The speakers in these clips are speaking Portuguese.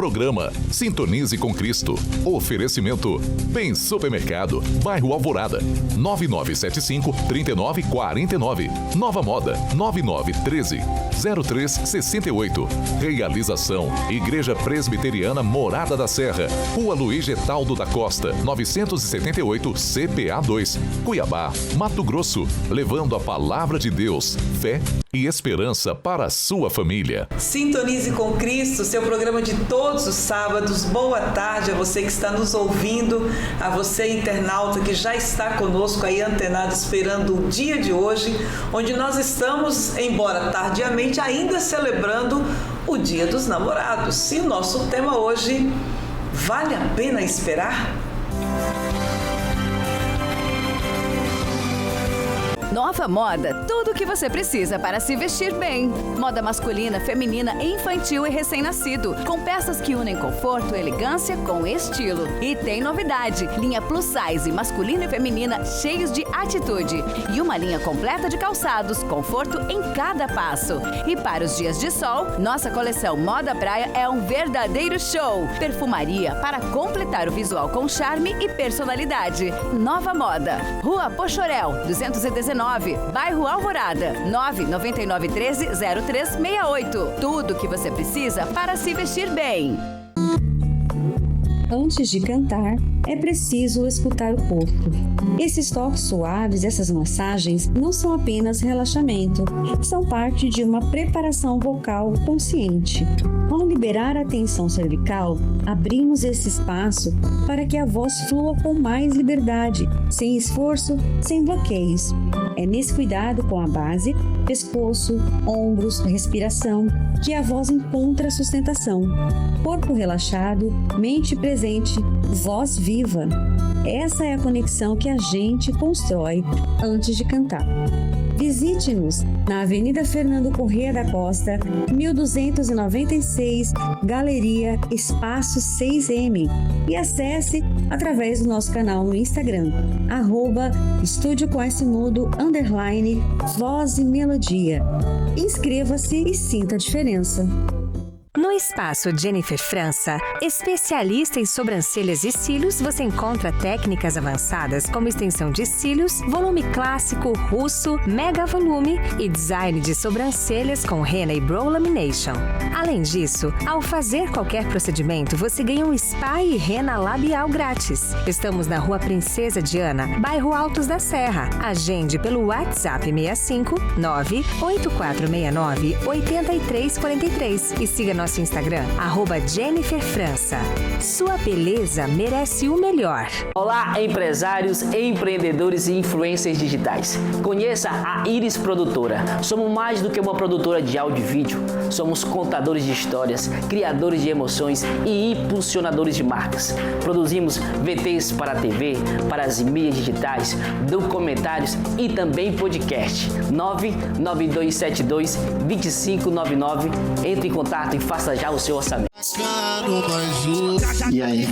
programa Sintonize com Cristo. Oferecimento Bem Supermercado, bairro Alvorada, 9975-3949. Nova Moda, 9913-0368. Realização Igreja Presbiteriana Morada da Serra, Rua Luiz Getaldo da Costa, 978 CPA 2, Cuiabá, Mato Grosso, levando a palavra de Deus, fé e esperança para a sua família. Sintonize com Cristo, seu programa de todos os sábados. Boa tarde a você que está nos ouvindo, a você internauta que já está conosco aí antenado esperando o dia de hoje, onde nós estamos, embora tardiamente, ainda celebrando o Dia dos Namorados. E o nosso tema hoje, vale a pena esperar? Nova Moda, tudo o que você precisa para se vestir bem. Moda masculina, feminina, infantil e recém-nascido, com peças que unem conforto e elegância com estilo. E tem novidade, linha plus size, masculina e feminina, cheios de atitude. E uma linha completa de calçados, conforto em cada passo. E para os dias de sol, nossa coleção Moda Praia é um verdadeiro show. Perfumaria para completar o visual com charme e personalidade. Nova Moda, Rua Pochorel, 219, bairro Alvorada, 99913-0368. Tudo o que você precisa para se vestir bem. Antes de cantar, é preciso escutar o corpo. Esses toques suaves, essas massagens, não são apenas relaxamento, são parte de uma preparação vocal consciente. Ao liberar a tensão cervical, abrimos esse espaço para que a voz flua com mais liberdade, sem esforço, sem bloqueios. É nesse cuidado com a base, pescoço, ombros, respiração, que a voz encontra sustentação. Corpo relaxado, mente presente, voz viva. Essa é a conexão que a gente constrói antes de cantar. Visite-nos na Avenida Fernando Corrêa da Costa, 1296, Galeria Espaço 6M, e acesse através do nosso canal no Instagram, @estudioquasimudo_voz e melodia. Inscreva-se e sinta a diferença. No Espaço Jennifer França, especialista em sobrancelhas e cílios, você encontra técnicas avançadas como extensão de cílios, volume clássico, russo, mega volume e design de sobrancelhas com henna e brow lamination. Além disso, ao fazer qualquer procedimento, você ganha um spa e henna labial grátis. Estamos na Rua Princesa Diana, bairro Altos da Serra. Agende pelo WhatsApp 65 98469 8343 e siga nosso Instagram, @Jennifer França. Sua beleza merece o melhor. Olá, empresários, empreendedores e influencers digitais. Conheça a Iris Produtora. Somos mais do que uma produtora de áudio e vídeo. Somos contadores de histórias, criadores de emoções e impulsionadores de marcas. Produzimos VTs para a TV, para as mídias digitais, documentários e também podcast. 99272-2599. Entre em contato e faça já o seu orçamento. E aí,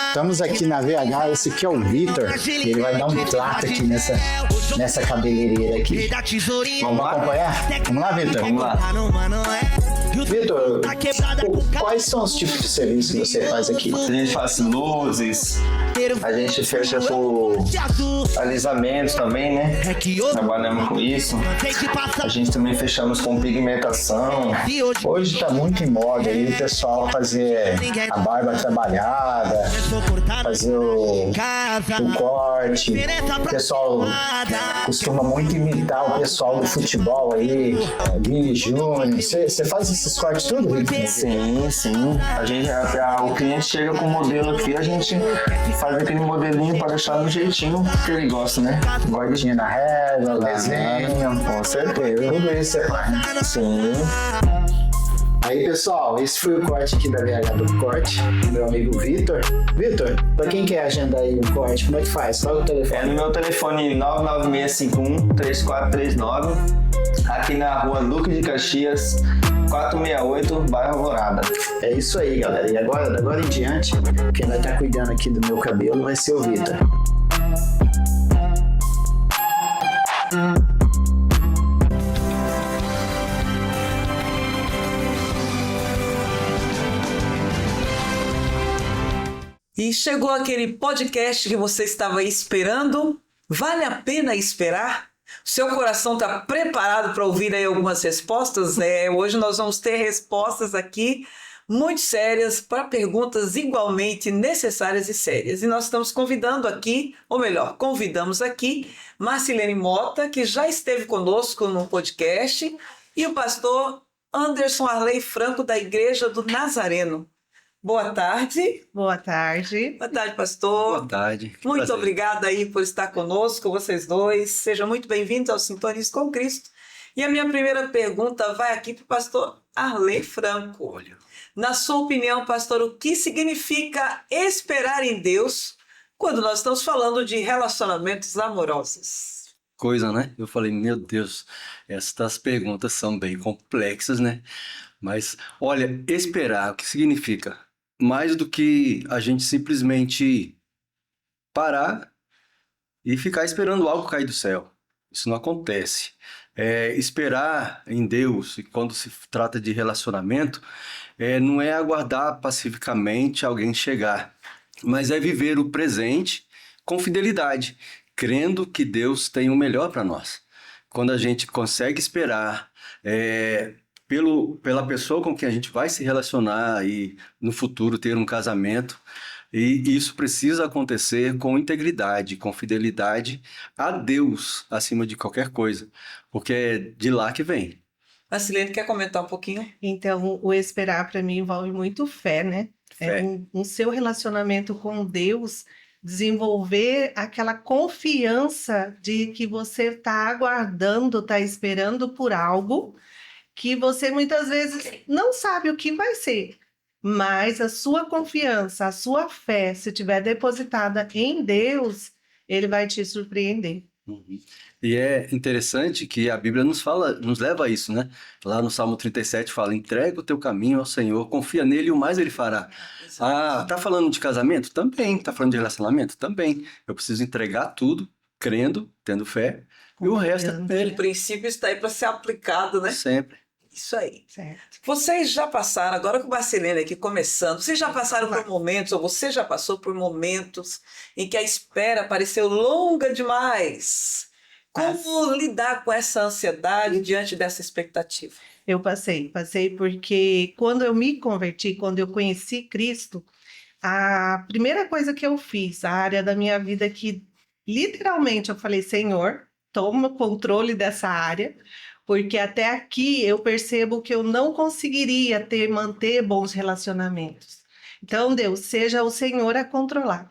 estamos aqui na VH, esse aqui é o Vitor, e ele vai dar um trato aqui nessa cabeleireira aqui. Vamos acompanhar? Vamos lá, Vitor? Vamos lá. Vitor, quais são os tipos de serviço que você faz aqui? A gente faz luzes, a gente fecha com alisamento também, né? Trabalhamos com isso. A gente também fechamos com pigmentação. Hoje tá muito em moda aí o pessoal fazer a barba trabalhada, fazer o corte. O pessoal costuma muito imitar o pessoal do futebol aí, Vini Júnior. Você faz esses cortes tudo, Vitor? Sim. O cliente chega com o modelo aqui, a gente faz aquele modelinho para deixar no jeitinho que ele gosta, né? Bordinha na régua, desenho. Com certeza. Tudo isso você faz, né? Sim. Aí, pessoal, esse foi o corte aqui da VH do Corte, meu amigo Vitor. Vitor, pra quem quer agendar aí um corte, como é que faz? Fala o telefone. É no meu telefone 99651-3439, aqui na rua Duque de Caxias, 468, bairro Alvorada. É isso aí, galera. E agora em diante, quem vai estar cuidando aqui do meu cabelo vai ser o Vitor. E chegou aquele podcast que você estava esperando? Vale a pena esperar? O seu coração está preparado para ouvir aí algumas respostas? Hoje nós vamos ter respostas aqui muito sérias para perguntas igualmente necessárias e sérias. E nós estamos convidando aqui, ou melhor, convidamos aqui Marcilene Mota, que já esteve conosco no podcast, e o pastor Anderson Arley Franco, da Igreja do Nazareno. Boa tarde. Boa tarde. Boa tarde, pastor. Boa tarde. Muito obrigada aí por estar conosco, vocês dois. Sejam muito bem-vindos ao Sintonias com Cristo. E a minha primeira pergunta vai aqui para o pastor Arley Franco. Olha. Na sua opinião, pastor, o que significa esperar em Deus quando nós estamos falando de relacionamentos amorosos? Coisa, né? Eu falei, meu Deus, estas perguntas são bem complexas, né? Mas, olha, esperar, o que significa? Mais do que a gente simplesmente parar e ficar esperando algo cair do céu. Isso não acontece. Esperar em Deus, e quando se trata de relacionamento, não é aguardar pacificamente alguém chegar, mas é viver o presente com fidelidade, crendo que Deus tem o melhor para nós. Quando a gente consegue esperar pela pessoa com quem a gente vai se relacionar e no futuro ter um casamento, e isso precisa acontecer com integridade, com fidelidade a Deus acima de qualquer coisa, porque é de lá que vem. Marcilene, quer comentar um pouquinho? Então, o esperar para mim envolve muito fé, né? Fé. No seu relacionamento com Deus, desenvolver aquela confiança de que você está aguardando, está esperando por algo que você muitas vezes não sabe o que vai ser. Mas a sua confiança, a sua fé, se estiver depositada em Deus, Ele vai te surpreender. Uhum. E é interessante que a Bíblia nos leva a isso, né? Lá no Salmo 37 fala, entrega o teu caminho ao Senhor, confia nele e o mais ele fará. Tá falando de casamento? Também. Tá falando de relacionamento? Também. Eu preciso entregar tudo, crendo, tendo fé, e o resto é dele. O princípio está aí para ser aplicado, né? Sempre. Isso aí. Certo. Vocês já passaram, agora com o Marcilene aqui começando, vocês já passaram por momentos, ou você já passou por momentos em que a espera pareceu longa demais? Como lidar com essa ansiedade diante dessa expectativa? Eu passei porque quando eu me converti, quando eu conheci Cristo, a primeira coisa que eu fiz, a área da minha vida que literalmente eu falei, Senhor, toma o controle dessa área, porque até aqui eu percebo que eu não conseguiria manter bons relacionamentos. Então, Deus, seja o Senhor a controlar.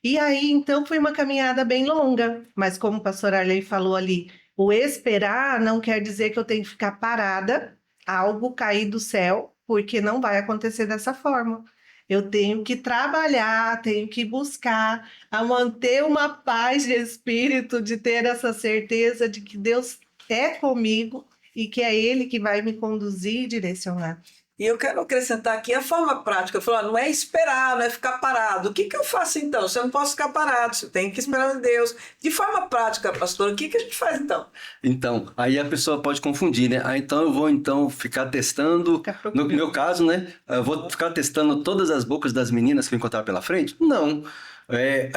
E aí, então, foi uma caminhada bem longa, mas como o pastor Arley falou ali, o esperar não quer dizer que eu tenho que ficar parada, algo cair do céu, porque não vai acontecer dessa forma. Eu tenho que trabalhar, tenho que buscar a manter uma paz de espírito, de ter essa certeza de que Deus é comigo e que é Ele que vai me conduzir e direcionar. E eu quero acrescentar aqui a forma prática. Eu falo, não é esperar, não é ficar parado. O que eu faço então? Você não pode ficar parado, você tem que esperar em Deus. De forma prática, pastor, o que a gente faz então? Então, aí a pessoa pode confundir, né? Então eu vou ficar testando, no meu caso, né? Eu vou ficar testando todas as bocas das meninas que eu encontrar pela frente? Não.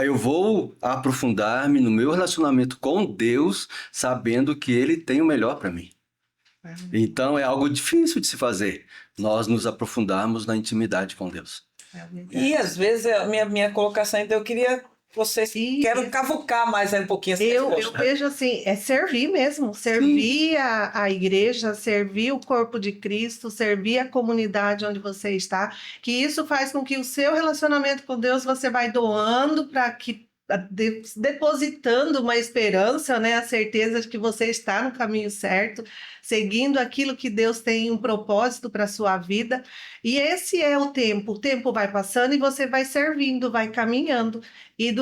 Eu vou aprofundar-me no meu relacionamento com Deus, sabendo que Ele tem o melhor para mim. Então é algo difícil de se fazer, nós nos aprofundarmos na intimidade com Deus. E às vezes a minha colocação ainda eu queria vocês quero cavucar mais um pouquinho essa resposta. Eu vejo assim, é servir mesmo, servir a igreja, servir o corpo de Cristo, servir a comunidade onde você está, que isso faz com que o seu relacionamento com Deus você vai doando para que depositando uma esperança, né, a certeza de que você está no caminho certo, seguindo aquilo que Deus tem um propósito para a sua vida, e esse é o tempo vai passando e você vai servindo, vai caminhando, e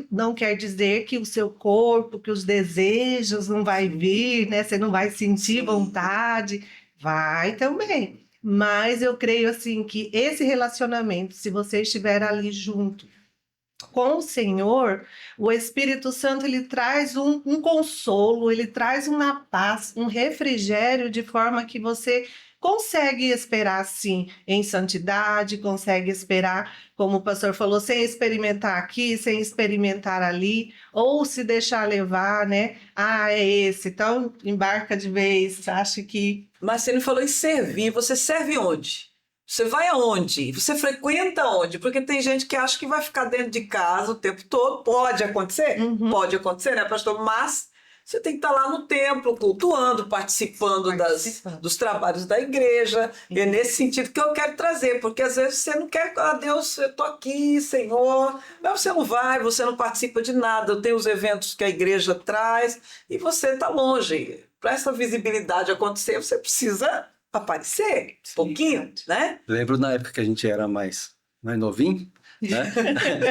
não quer dizer que o seu corpo, que os desejos não vai vir, né, você não vai sentir vontade, vai também, mas eu creio assim que esse relacionamento, se você estiver ali junto, com o Senhor, o Espírito Santo ele traz um consolo, ele traz uma paz, um refrigério, de forma que você consegue esperar, sim, em santidade, consegue esperar, como o pastor falou, sem experimentar aqui, sem experimentar ali, ou se deixar levar, né? Ah, é esse, então embarca de vez, acha que... Marcelo falou em servir. Você serve onde? Você vai aonde? Você frequenta onde? Porque tem gente que acha que vai ficar dentro de casa o tempo todo. Pode acontecer? Pode acontecer, né, pastor? Mas você tem que estar lá no templo, cultuando, participando dos trabalhos da igreja. É nesse sentido que eu quero trazer, porque às vezes você não quer, Deus, eu estou aqui, Senhor, mas você não vai, você não participa de nada. Tem os eventos que a igreja traz e você está longe. Para essa visibilidade acontecer, você precisa aparecer um pouquinho, né? Lembro na época que a gente era mais novinho, né?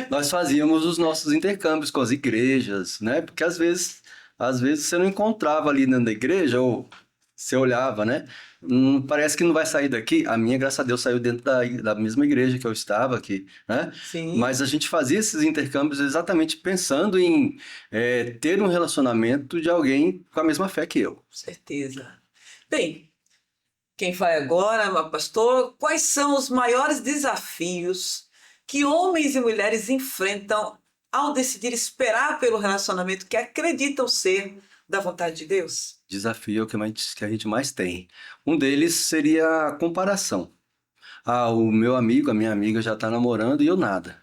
Nós fazíamos os nossos intercâmbios com as igrejas, né? Porque às vezes você não encontrava ali dentro da igreja, ou você olhava, né? Parece que não vai sair daqui. A minha, graças a Deus, saiu dentro da mesma igreja que eu estava aqui, né? Sim. Mas a gente fazia esses intercâmbios exatamente pensando em ter um relacionamento de alguém com a mesma fé que eu. Certeza. Bem, quem vai agora, pastor, quais são os maiores desafios que homens e mulheres enfrentam ao decidir esperar pelo relacionamento que acreditam ser da vontade de Deus? Desafio é o que a gente mais tem. Um deles seria a comparação. Ah, o meu amigo, a minha amiga já está namorando e eu nada.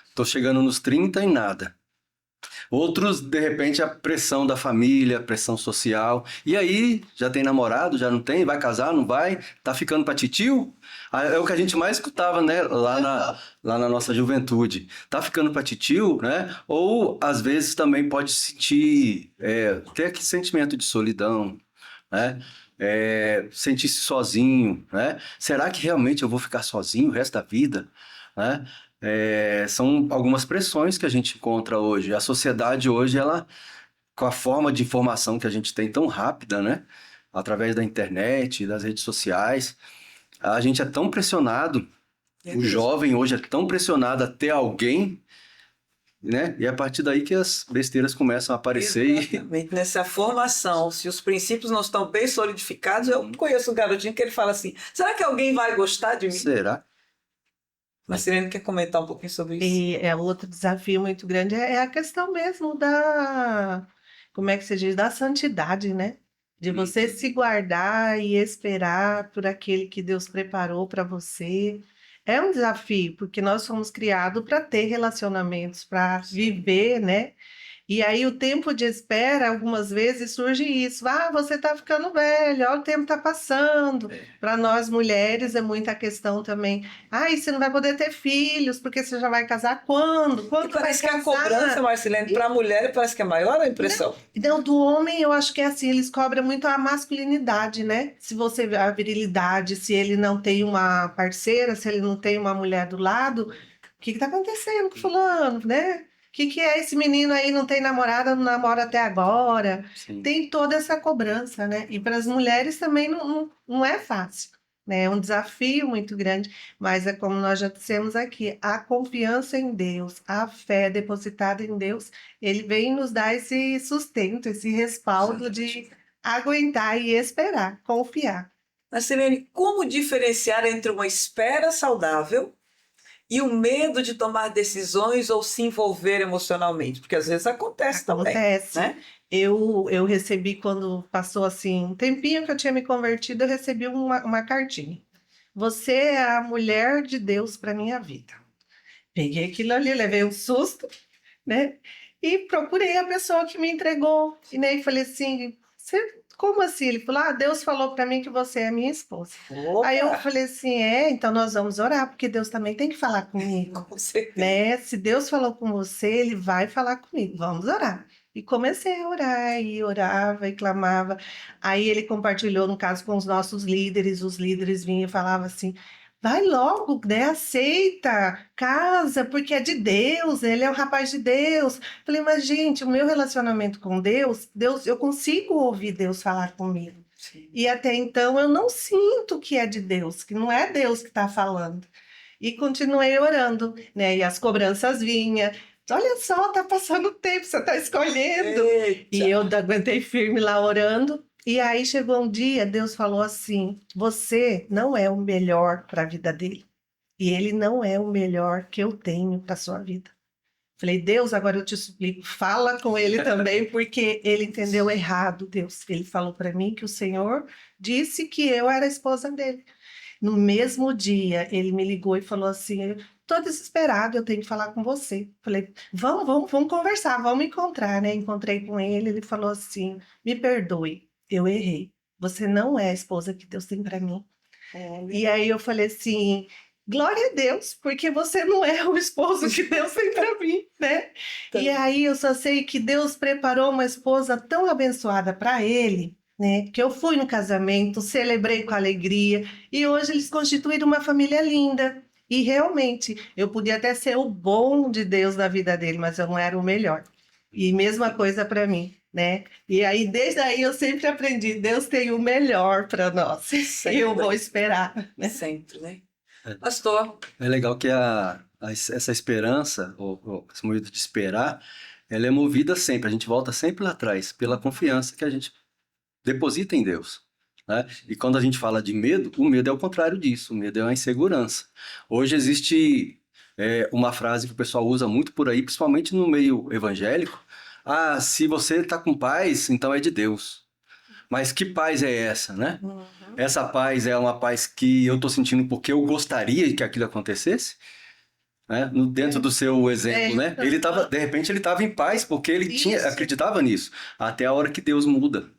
Estou chegando nos 30 e nada. Outros, de repente, a pressão da família, a pressão social. E aí, já tem namorado, já não tem? Vai casar, não vai? Tá ficando pra titio? É o que a gente mais escutava, né? Lá na nossa juventude. Tá ficando pra titio, né? Ou, às vezes, também pode sentir... ter aquele sentimento de solidão, né? Sentir-se sozinho, né? Será que realmente eu vou ficar sozinho o resto da vida? Né? São algumas pressões que a gente encontra hoje. A sociedade hoje, ela, com a forma de informação que a gente tem tão rápida, né? Através da internet, das redes sociais, a gente é tão pressionado, o jovem hoje é tão pressionado a ter alguém, né? E é a partir daí que as besteiras começam a aparecer. Exatamente. Nessa formação, se os princípios não estão bem solidificados, eu conheço um garotinho que ele fala assim, será que alguém vai gostar de mim? Será? Mas Sirene quer comentar um pouquinho sobre isso? E outro desafio muito grande é a questão mesmo como é que se diz, da santidade, né? De você se guardar e esperar por aquele que Deus preparou para você. É um desafio, porque nós fomos criados para ter relacionamentos, para viver, né? E aí o tempo de espera, algumas vezes surge isso. Ah, você está ficando velho, olha, o tempo está passando. Para nós mulheres é muita questão também. Ah, e você não vai poder ter filhos, porque você já vai casar quando? Quando E parece que vai a casar? cobrança, Marcelene, para a mulher parece que é maior a impressão. Não, do homem eu acho que é assim, eles cobram muito a masculinidade, né? Se você vê a virilidade, se ele não tem uma parceira, se ele não tem uma mulher do lado, o que está acontecendo com fulano, né? O que é esse menino aí, não tem namorada, não namora até agora? Sim. Tem toda essa cobrança, né? E para as mulheres também não é fácil, né? É um desafio muito grande, mas é como nós já dissemos aqui, a confiança em Deus, a fé depositada em Deus, ele vem nos dar esse sustento, esse respaldo de aguentar e esperar, confiar. Marcelene, como diferenciar entre uma espera saudável e o medo de tomar decisões ou se envolver emocionalmente? Porque às vezes acontece também, né? Eu recebi, quando passou assim um tempinho que eu tinha me convertido, eu recebi uma cartinha. Você é a mulher de Deus para minha vida. Peguei aquilo ali, levei um susto, né? E procurei a pessoa que me entregou. E nem falei assim, como assim? Ele falou, Deus falou para mim que você é minha esposa. Opa! Aí eu falei assim, então nós vamos orar, porque Deus também tem que falar comigo. Com certeza. Né? Se Deus falou com você, Ele vai falar comigo, vamos orar. E comecei a orar, e orava, e clamava. Aí ele compartilhou, no caso, com os nossos líderes, os líderes vinham e falavam assim, vai logo, né? Aceita, casa, porque é de Deus, ele é um rapaz de Deus. Falei, mas gente, o meu relacionamento com Deus, eu consigo ouvir Deus falar comigo. Sim. E até então eu não sinto que é de Deus, que não é Deus que está falando. E continuei orando, né? E as cobranças vinham. olha só, tá passando o tempo, você tá escolhendo. Eita. E eu aguentei firme lá orando. E aí chegou um dia, Deus falou assim: você não é o melhor para a vida dele. E ele não é o melhor que eu tenho para sua vida. Falei, Deus, agora eu te suplico, fala com ele também, porque ele entendeu errado, Deus. Ele falou para mim que o Senhor disse que eu era a esposa dele. No mesmo dia, ele me ligou e falou assim: tô desesperado, eu tenho que falar com você. Falei, vamos conversar, vamos encontrar, né? Encontrei com ele, ele falou assim: me perdoe, eu errei. Você não é a esposa que Deus tem para mim. E aí eu falei assim: glória a Deus, porque você não é o esposo que Deus tem para mim, né? E aí eu só sei que Deus preparou uma esposa tão abençoada para ele, né? Que eu fui no casamento, celebrei com alegria e hoje eles constituíram uma família linda. E realmente, eu podia até ser o bom de Deus na vida dele, mas eu não era o melhor. E mesma coisa para mim, né? E aí, desde aí, eu sempre aprendi, Deus tem o melhor para nós. Sempre. E eu vou esperar, né? Sempre, né? Pastor. É legal que essa esperança, ou esse movimento de esperar, ela é movida sempre, a gente volta sempre lá atrás, pela confiança que a gente deposita em Deus, né? E quando a gente fala de medo, o medo é o contrário disso, o medo é uma insegurança. Hoje existe uma frase que o pessoal usa muito por aí, principalmente no meio evangélico: ah, se você está com paz, então é de Deus. Mas que paz é essa, né? Essa paz é uma paz que eu estou sentindo porque eu gostaria que aquilo acontecesse? Né? Dentro do seu exemplo, né? Ele tava, de repente ele estava em paz porque ele acreditava nisso. Até a hora que Deus muda.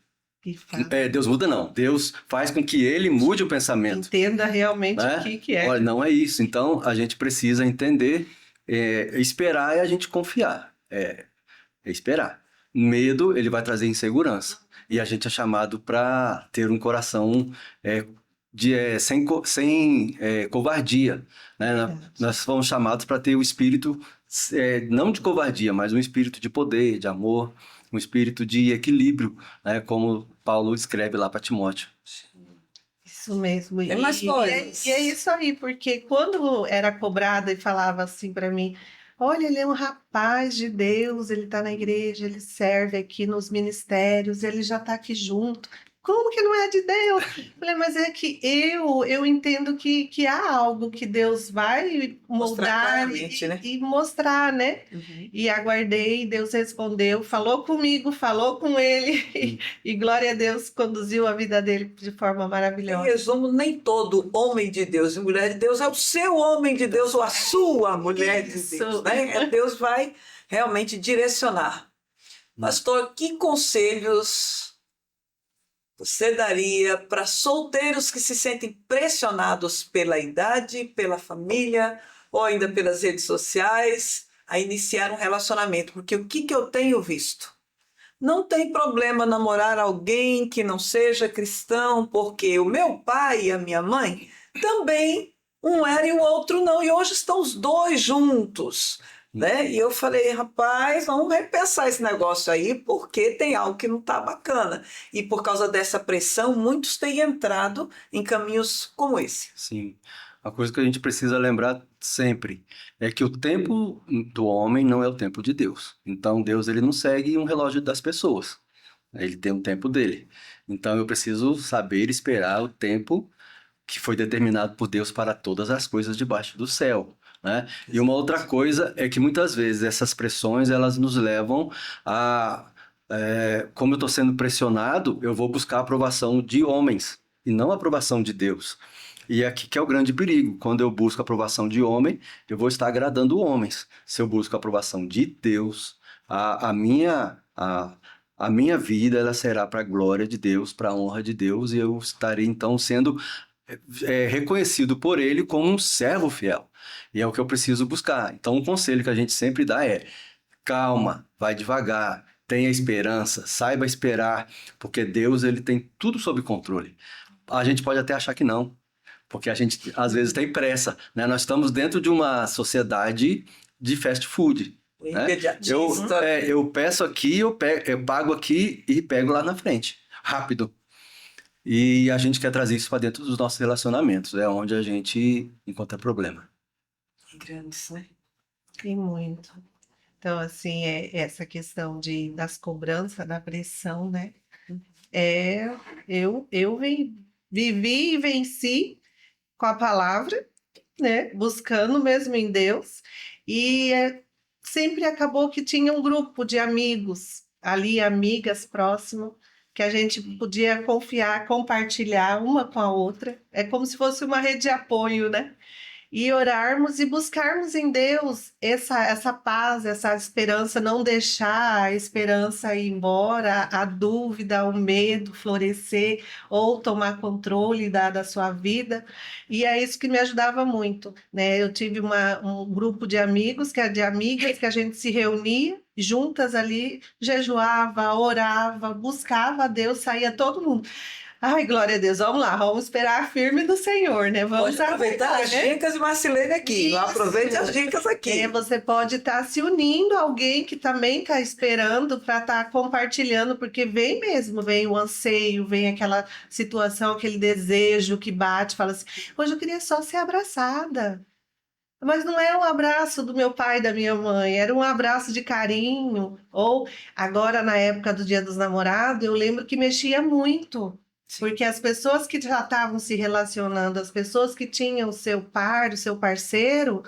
Deus muda não. Deus faz com que ele mude o pensamento. Entenda realmente, né? O que é. Olha, não é isso. Então a gente precisa entender, esperar e a gente confiar. É esperar. Medo, ele vai trazer insegurança. E a gente é chamado para ter um coração sem covardia, né? Nós fomos chamados para ter o espírito, não de covardia, mas um espírito de poder, de amor, um espírito de equilíbrio, né? Como Paulo escreve lá para Timóteo. Isso mesmo. Tem mais coisas. E é isso aí, porque quando era cobrada e falava assim para mim: olha, ele é um rapaz de Deus, ele está na igreja, ele serve aqui nos ministérios, ele já está aqui junto. Como que não é de Deus? Falei, mas é que eu entendo que há algo que Deus vai moldar e mostrar, né? E aguardei, Deus respondeu, falou comigo, falou com ele, e glória a Deus, conduziu a vida dele de forma maravilhosa. Em resumo, nem todo homem de Deus e mulher de Deus é o seu homem de Deus ou a sua mulher de Deus, né? Deus vai realmente direcionar. Pastor, que conselhos você daria para solteiros que se sentem pressionados pela idade, pela família ou ainda pelas redes sociais a iniciar um relacionamento? Porque o que eu tenho visto? Não tem problema namorar alguém que não seja cristão, porque o meu pai e a minha mãe também, um era e o outro não, e hoje estão os dois juntos. Né? E eu falei, rapaz, vamos repensar esse negócio aí, porque tem algo que não está bacana. E por causa dessa pressão, muitos têm entrado em caminhos como esse. Sim. A coisa que a gente precisa lembrar sempre é que o tempo do homem não é o tempo de Deus. Então, Deus ele não segue um relógio das pessoas. Ele tem um tempo dele. Então, eu preciso saber esperar o tempo que foi determinado por Deus para todas as coisas debaixo do céu. Né? E uma outra coisa é que muitas vezes essas pressões elas nos levam a, como eu estou sendo pressionado, eu vou buscar a aprovação de homens e não a aprovação de Deus. E aqui que é o grande perigo. Quando eu busco a aprovação de homem, eu vou estar agradando homens. Se eu busco a aprovação de Deus, a minha vida ela será para a glória de Deus, para a honra de Deus, e eu estarei então sendo reconhecido por ele como um servo fiel. E é o que eu preciso buscar. Então, um conselho que a gente sempre dá é: calma, vai devagar, tenha esperança, saiba esperar, porque Deus ele tem tudo sob controle. A gente pode até achar que não, porque a gente às vezes tem pressa, né? Nós estamos dentro de uma sociedade de fast food. Né? Eu peço aqui, eu pago aqui e pego lá na frente, rápido. E a gente quer trazer isso para dentro dos nossos relacionamentos, é onde a gente encontra problema. Grandes, né? Tem muito. Então, assim, essa questão das cobranças, da pressão, né? Eu vivi e venci com a palavra, né? Buscando mesmo em Deus. E sempre acabou que tinha um grupo de amigos ali, amigas próximo, que a gente podia confiar, compartilhar uma com a outra. É como se fosse uma rede de apoio, né? E orarmos e buscarmos em Deus essa paz, essa esperança, não deixar a esperança ir embora, a dúvida, o medo florescer ou tomar controle da sua vida. E é isso que me ajudava muito, né? Eu tive um grupo de amigos, de amigas, que a gente se reunia juntas ali, jejuava, orava, buscava a Deus, saía todo mundo. Ai, glória a Deus, vamos lá, vamos esperar firme do Senhor, né? Vamos Pode aproveitar as dicas de Marcilene aqui. Isso. Aproveite as dicas aqui. Você pode estar se unindo a alguém que também está esperando para estar compartilhando, porque vem mesmo, vem o anseio, vem aquela situação, aquele desejo que bate, fala assim, hoje eu queria só ser abraçada. Mas não é um abraço do meu pai e da minha mãe, era um abraço de carinho. Ou agora, na época do Dia dos Namorados, eu lembro que mexia muito. Porque as pessoas que já estavam se relacionando, as pessoas que tinham o seu par, o seu parceiro,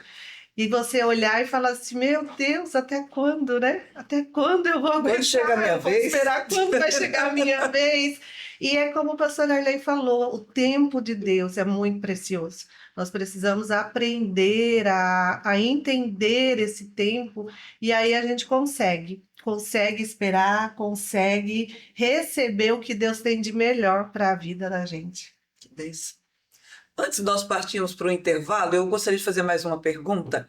e você olhar e falar assim, meu Deus, até quando, né? Até quando eu vou aguentar? Quando chega a minha vez? Esperar quando vai chegar a minha vez? E é como o pastor Arley falou, o tempo de Deus é muito precioso. Nós precisamos aprender a entender esse tempo, e aí a gente consegue esperar, consegue receber o que Deus tem de melhor para a vida da gente. Antes de nós partirmos para o intervalo, eu gostaria de fazer mais uma pergunta,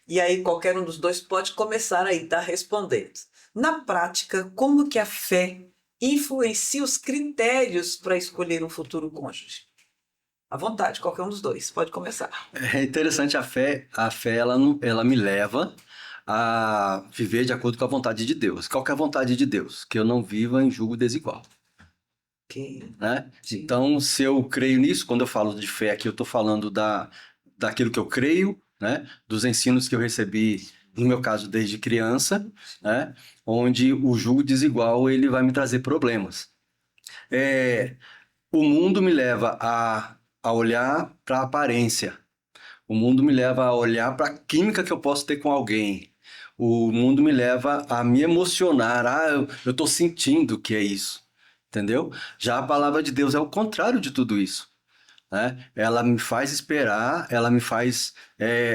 e aí qualquer um dos dois pode começar aí, tá respondendo. Na prática, como que a fé influencia os critérios para escolher um futuro cônjuge? À vontade, qualquer um dos dois, pode começar. É interessante a fé ela me leva a viver de acordo com a vontade de Deus. Qual que é a vontade de Deus? Que eu não viva em julgo desigual. Né? Então, se eu creio nisso, quando eu falo de fé aqui, eu estou falando daquilo que eu creio, né? Dos ensinos que eu recebi, no meu caso, desde criança, né? Onde o julgo desigual ele vai me trazer problemas. O mundo me leva a olhar para a aparência. O mundo me leva a olhar para a química que eu posso ter com alguém. O mundo me leva a me emocionar. Eu estou sentindo que é isso. Entendeu? Já a palavra de Deus é o contrário de tudo isso. Né? Ela me faz esperar, ela me faz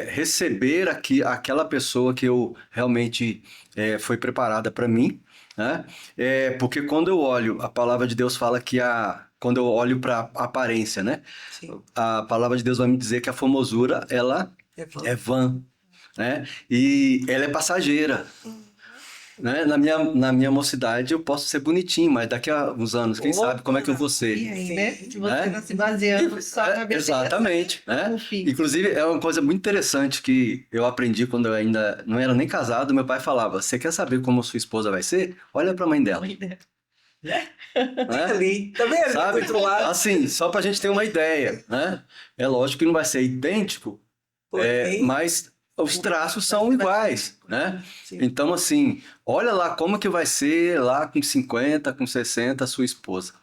receber aquela pessoa que eu realmente foi preparada para mim. Né? Porque quando eu olho, a palavra de Deus fala que quando eu olho para a aparência, né? A palavra de Deus vai me dizer que a formosura ela é vã, né? E ela é passageira. Né? Na minha mocidade eu posso ser bonitinho, mas daqui a uns anos, quem sabe como é que eu vou ser? E aí, né? Se você não se baseando só na beleza. Exatamente. Né? Inclusive, é uma coisa muito interessante que eu aprendi quando eu ainda não era nem casado. Meu pai falava, você quer saber como sua esposa vai ser? Olha para a mãe dela. Né? Ali, também ali, sabe? Do outro lado. Assim, só para a gente ter uma ideia. Né? É lógico que não vai ser idêntico, mas os traços são iguais, né? Sim. Então, assim, olha lá como que vai ser lá com 50, com 60 a sua esposa.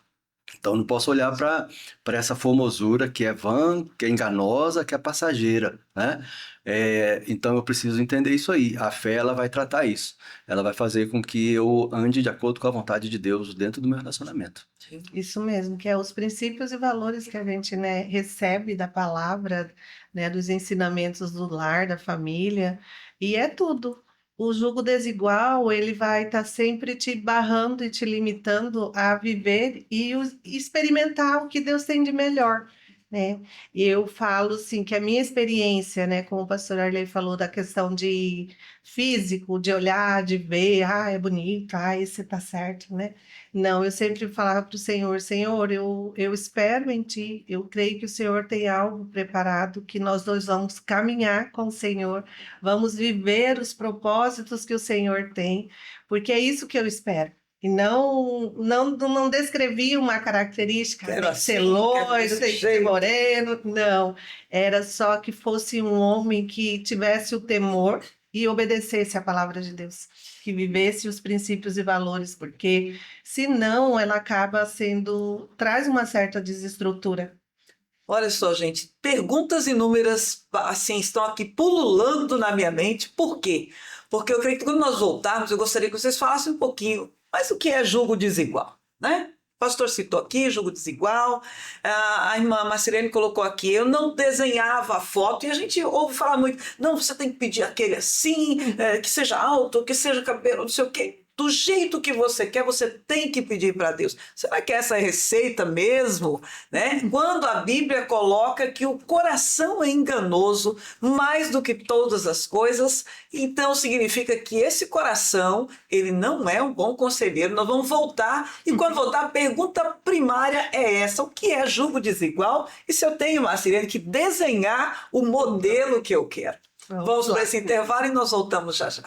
Então, não posso olhar para essa formosura que é vã, que é enganosa, que é passageira, né? Então, eu preciso entender isso aí. A fé, ela vai tratar isso. Ela vai fazer com que eu ande de acordo com a vontade de Deus dentro do meu relacionamento. Isso mesmo, que é os princípios e valores que a gente, né, recebe da palavra, né, dos ensinamentos do lar, da família, e é tudo. O julgo desigual, ele vai estar sempre te barrando e te limitando a viver e experimentar o que Deus tem de melhor, né? E eu falo, assim, que a minha experiência, né, como o pastor Arley falou, da questão de físico, de olhar, de ver, é bonito, esse tá certo, né? Não, eu sempre falava para o Senhor, Senhor, eu espero em Ti, eu creio que o Senhor tem algo preparado, que nós dois vamos caminhar com o Senhor, vamos viver os propósitos que o Senhor tem, porque é isso que eu espero. E não descrevi uma característica, tem que ser loiro, tem que ser moreno, não. Era só que fosse um homem que tivesse o temor, e obedecesse a palavra de Deus, que vivesse os princípios e valores, porque senão ela acaba traz uma certa desestrutura. Olha só, gente, perguntas inúmeras assim estão aqui pululando na minha mente. Por quê? Porque eu creio que quando nós voltarmos, eu gostaria que vocês falassem um pouquinho, mas o que é julgo desigual, né? O pastor citou aqui, julgo desigual, a irmã Marcilene colocou aqui, eu não desenhava a foto, e a gente ouve falar muito, não, você tem que pedir aquele assim, que seja alto, que seja cabelo, não sei o quê. Do jeito que você quer, você tem que pedir para Deus. Será que essa é a receita mesmo? Né? Quando a Bíblia coloca que o coração é enganoso mais do que todas as coisas, então significa que esse coração, ele não é um bom conselheiro. Nós vamos voltar, e quando voltar, a pergunta primária é essa: o que é julgo desigual? E se eu tenho, Marcilene, que desenhar o modelo que eu quero? Vamos para esse intervalo e nós voltamos já já.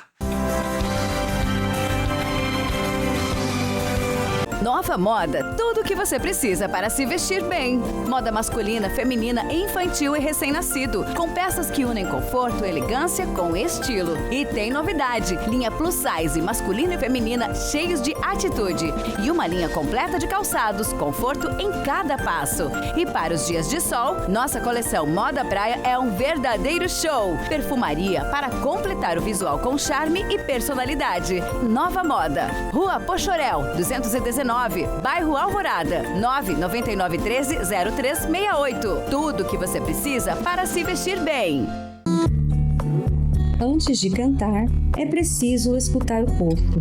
Nova Moda, tudo o que você precisa para se vestir bem. Moda masculina, feminina, infantil e recém-nascido, com peças que unem conforto, elegância com estilo. E tem novidade, linha plus size, masculina e feminina, cheios de atitude. E uma linha completa de calçados, conforto em cada passo. E para os dias de sol, nossa coleção Moda Praia é um verdadeiro show. Perfumaria para completar o visual com charme e personalidade. Nova Moda, Rua Pochorel, 219. Bairro Alvorada, 99913-0368. Tudo o que você precisa para se vestir bem. Antes de cantar, é preciso escutar o corpo.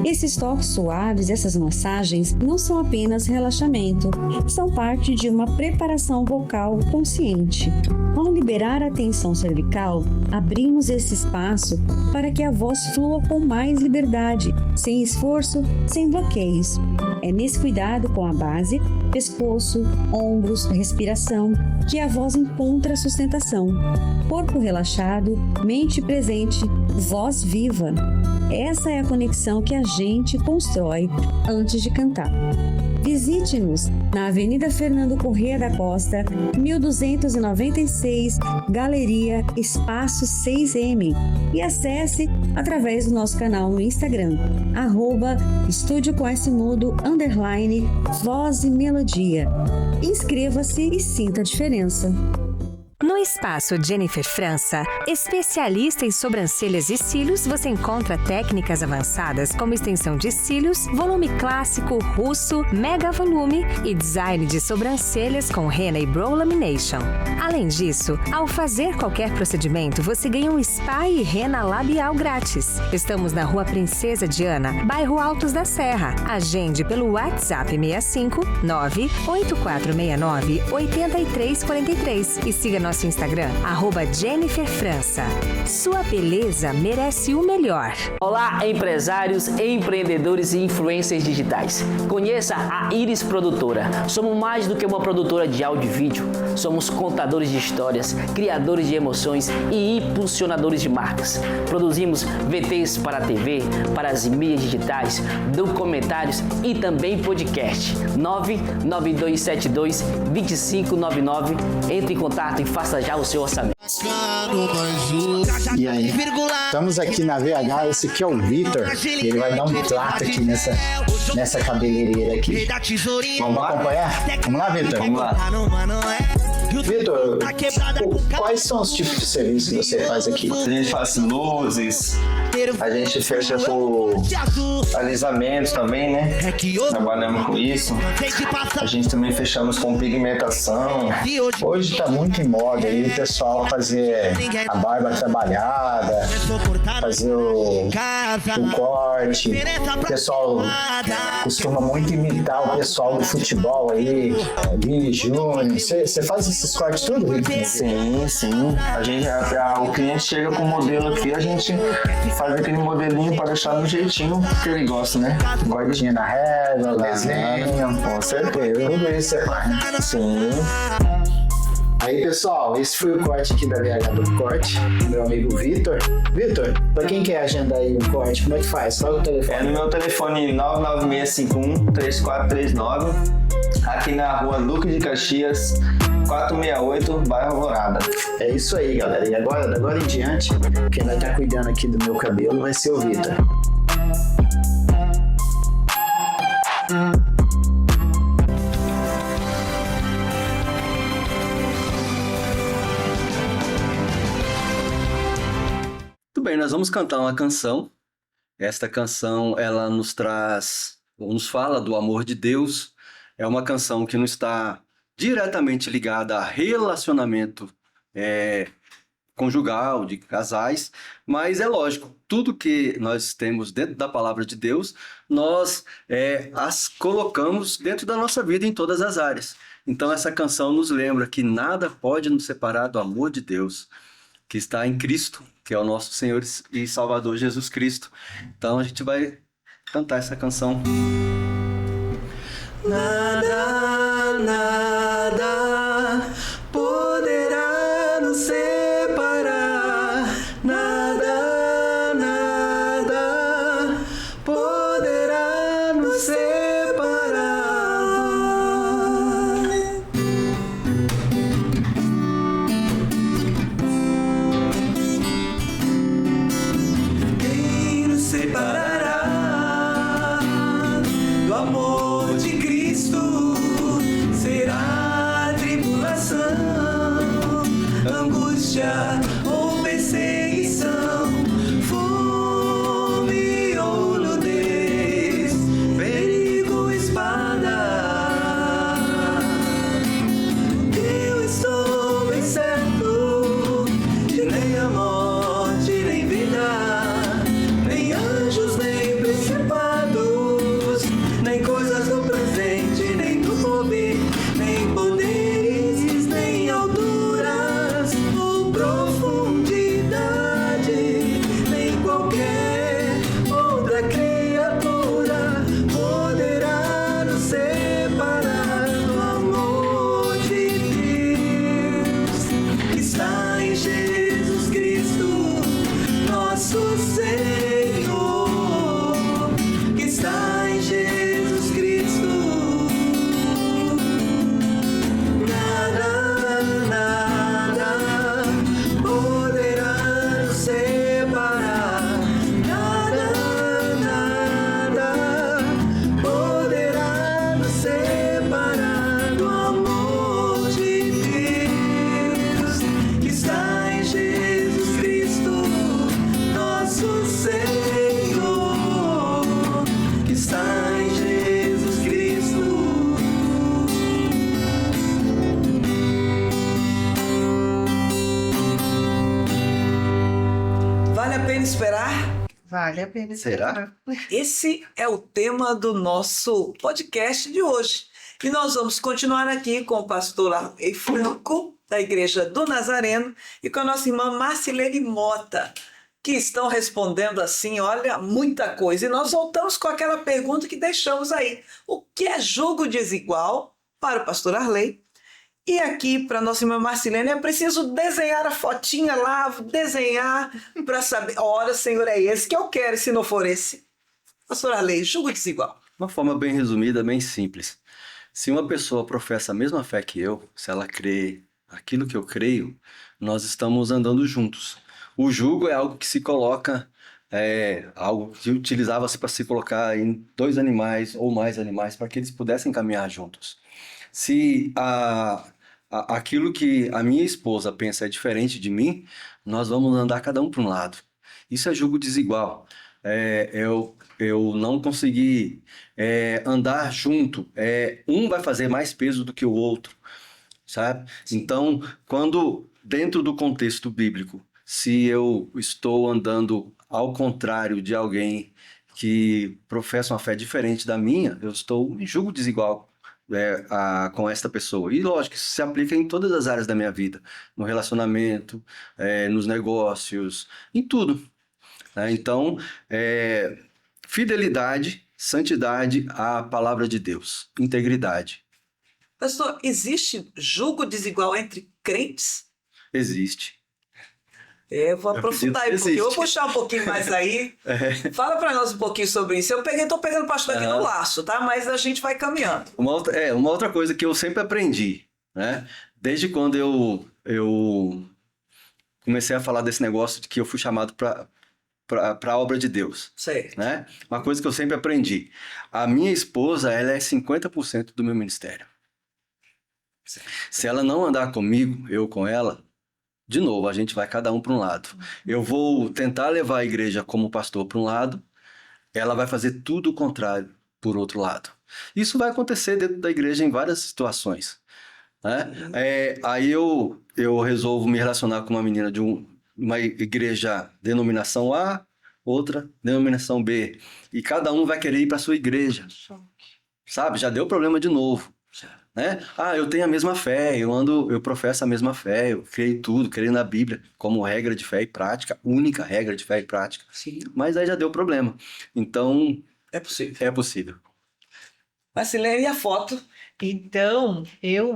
Esses toques suaves, essas massagens, não são apenas relaxamento, são parte de uma preparação vocal consciente. Ao liberar a tensão cervical, abrimos esse espaço para que a voz flua com mais liberdade, sem esforço, sem bloqueios. É nesse cuidado com a base, pescoço, ombros, respiração, que a voz encontra sustentação. Corpo relaxado, mente presente, voz viva. Essa é a conexão que a gente constrói antes de cantar. Visite-nos na Avenida Fernando Corrêa da Costa, 1296, Galeria Espaço 6M, e acesse através do nosso canal no Instagram, @estudiocoesmudo_voz e melodia. Inscreva-se e sinta a diferença. No Espaço Jennifer França, especialista em sobrancelhas e cílios, você encontra técnicas avançadas como extensão de cílios, volume clássico, russo, mega volume e design de sobrancelhas com henna e brow lamination. Além disso, ao fazer qualquer procedimento, você ganha um spa e henna labial grátis. Estamos na Rua Princesa Diana, bairro Altos da Serra. Agende pelo WhatsApp 65 98469 8343 e siga nosso Instagram, @Jennifer França. Sua beleza merece o melhor. Olá, empresários, empreendedores e influencers digitais. Conheça a Iris Produtora. Somos mais do que uma produtora de áudio e vídeo. Somos contadores de histórias, criadores de emoções e impulsionadores de marcas. Produzimos VTs para a TV, para as mídias digitais, documentários e também podcast. 99272-2599. Entre em contato e faça já o seu orçamento. E aí, estamos aqui na VH, esse aqui é o Vitor, e ele vai dar um trato aqui nessa cabeleireira aqui. Vamos acompanhar? Vamos lá, Vitor? Vamos lá. Vitor, quais são os tipos de serviço que você faz aqui? A gente faz luzes, a gente fecha com alisamentos também, né? Trabalhamos com isso. A gente também fechamos com pigmentação. Hoje tá muito em moda aí o pessoal fazer a barba trabalhada, fazer o corte. O pessoal costuma muito imitar o pessoal do futebol aí, Vini Júnior. Você faz esses cortes tudo, Rick? Sim. O cliente chega com o modelo aqui, a gente faz aquele modelinho para deixar no jeitinho que ele gosta, né? Guardinha na régua, desenho. Com certeza. Tudo isso você faz. Sim. Aí, pessoal, esse foi o corte aqui da VH do Corte, meu amigo Vitor. Vitor, pra quem quer agendar aí um corte, como é que faz? Fala o telefone. É no meu telefone 99651-3439, aqui na rua Duque de Caxias, 468, bairro Alvorada. É isso aí, galera. E agora em diante, quem vai estar cuidando aqui do meu cabelo vai ser o Vitor. Muito bem, nós vamos cantar uma canção. Esta canção, ela nos fala do amor de Deus. É uma canção que não está diretamente ligada a relacionamento conjugal, de casais, mas é lógico, tudo que nós temos dentro da palavra de Deus, nós as colocamos dentro da nossa vida em todas as áreas. Então essa canção nos lembra que nada pode nos separar do amor de Deus, que está em Cristo, que é o nosso Senhor e Salvador Jesus Cristo. Então a gente vai cantar essa canção. Nada, nada poderá nos separar. Nada, nada poderá nos separar. Quem nos separará do amor de Cristo? Será a tribulação, angústia ou perseguição, fome ou nudez, perigo, espada. Eu estou bem certo que nem a morte, nem vida, nem anjos, nem principados, nem coisas do presente, nem do porvir, nem poderes, nem alturas ou profundidade, nem qualquer outra criatura poderá nos separar do amor de Deus que está em Jesus Cristo, nosso Senhor, que está em Jesus Cristo. Nada, nada poderá nos separar. Nada, nada poderá nos separar do amor de Deus que está em Jesus Cristo, nosso Senhor, que está em Jesus Cristo. Vale a pena esperar? Vale a pena Será? esperar. Esse é o tema do nosso podcast de hoje. E nós vamos continuar aqui com o pastor Arley Franco, da Igreja do Nazareno, e com a nossa irmã Marcilene Mota, que estão respondendo assim, olha, muita coisa. E nós voltamos com aquela pergunta que deixamos aí. O que é julgo desigual para o pastor Arley? E aqui, para a nossa irmã Marcilene, é preciso desenhar a fotinha lá, desenhar para saber, olha, Senhor, é esse que eu quero, e se não for esse. Pastor Arley, julgo desigual. Uma forma bem resumida, bem simples. Se uma pessoa professa a mesma fé que eu, se ela crê aquilo que eu creio, nós estamos andando juntos. O jugo é algo que se coloca, algo que utilizava-se para se colocar em 2 animais ou mais animais para que eles pudessem caminhar juntos. Se aquilo que a minha esposa pensa é diferente de mim, nós vamos andar cada um para um lado. Isso é jugo desigual. Eu não consegui andar junto. Um vai fazer mais peso do que o outro, sabe? Então, quando dentro do contexto bíblico, se eu estou andando ao contrário de alguém que professa uma fé diferente da minha, eu estou em jugo desigual com esta pessoa. E lógico, isso se aplica em todas as áreas da minha vida, no relacionamento, nos negócios, em tudo. Então, fidelidade, santidade à palavra de Deus, integridade. Pastor, existe julgo desigual entre crentes? Existe. Eu vou aprofundar aí um pouquinho. Eu vou puxar um pouquinho mais aí. Fala para nós um pouquinho sobre isso. Estou pegando o pastor aqui no laço, tá? Mas a gente vai caminhando. Uma outra coisa que eu sempre aprendi, né? desde quando eu comecei a falar desse negócio de que eu fui chamado para a obra de Deus. Certo. Né? Uma coisa que eu sempre aprendi. A minha esposa, ela é 50% do meu ministério. Certo. Se ela não andar comigo, eu com ela, de novo, a gente vai cada um para um lado. Eu vou tentar levar a igreja como pastor para um lado, ela vai fazer tudo o contrário por outro lado. Isso vai acontecer dentro da igreja em várias situações. Né? Aí eu resolvo me relacionar com uma menina de uma igreja denominação A, outra denominação B. E cada um vai querer ir para a sua igreja. Sabe? Já deu problema de novo. Né? Eu tenho a mesma fé, eu professo a mesma fé, eu creio tudo, creio na Bíblia como regra de fé e prática, única regra de fé e prática. Sim. Mas aí já deu problema. Então... É possível. É possível. Marcilene, e a foto? Então, eu,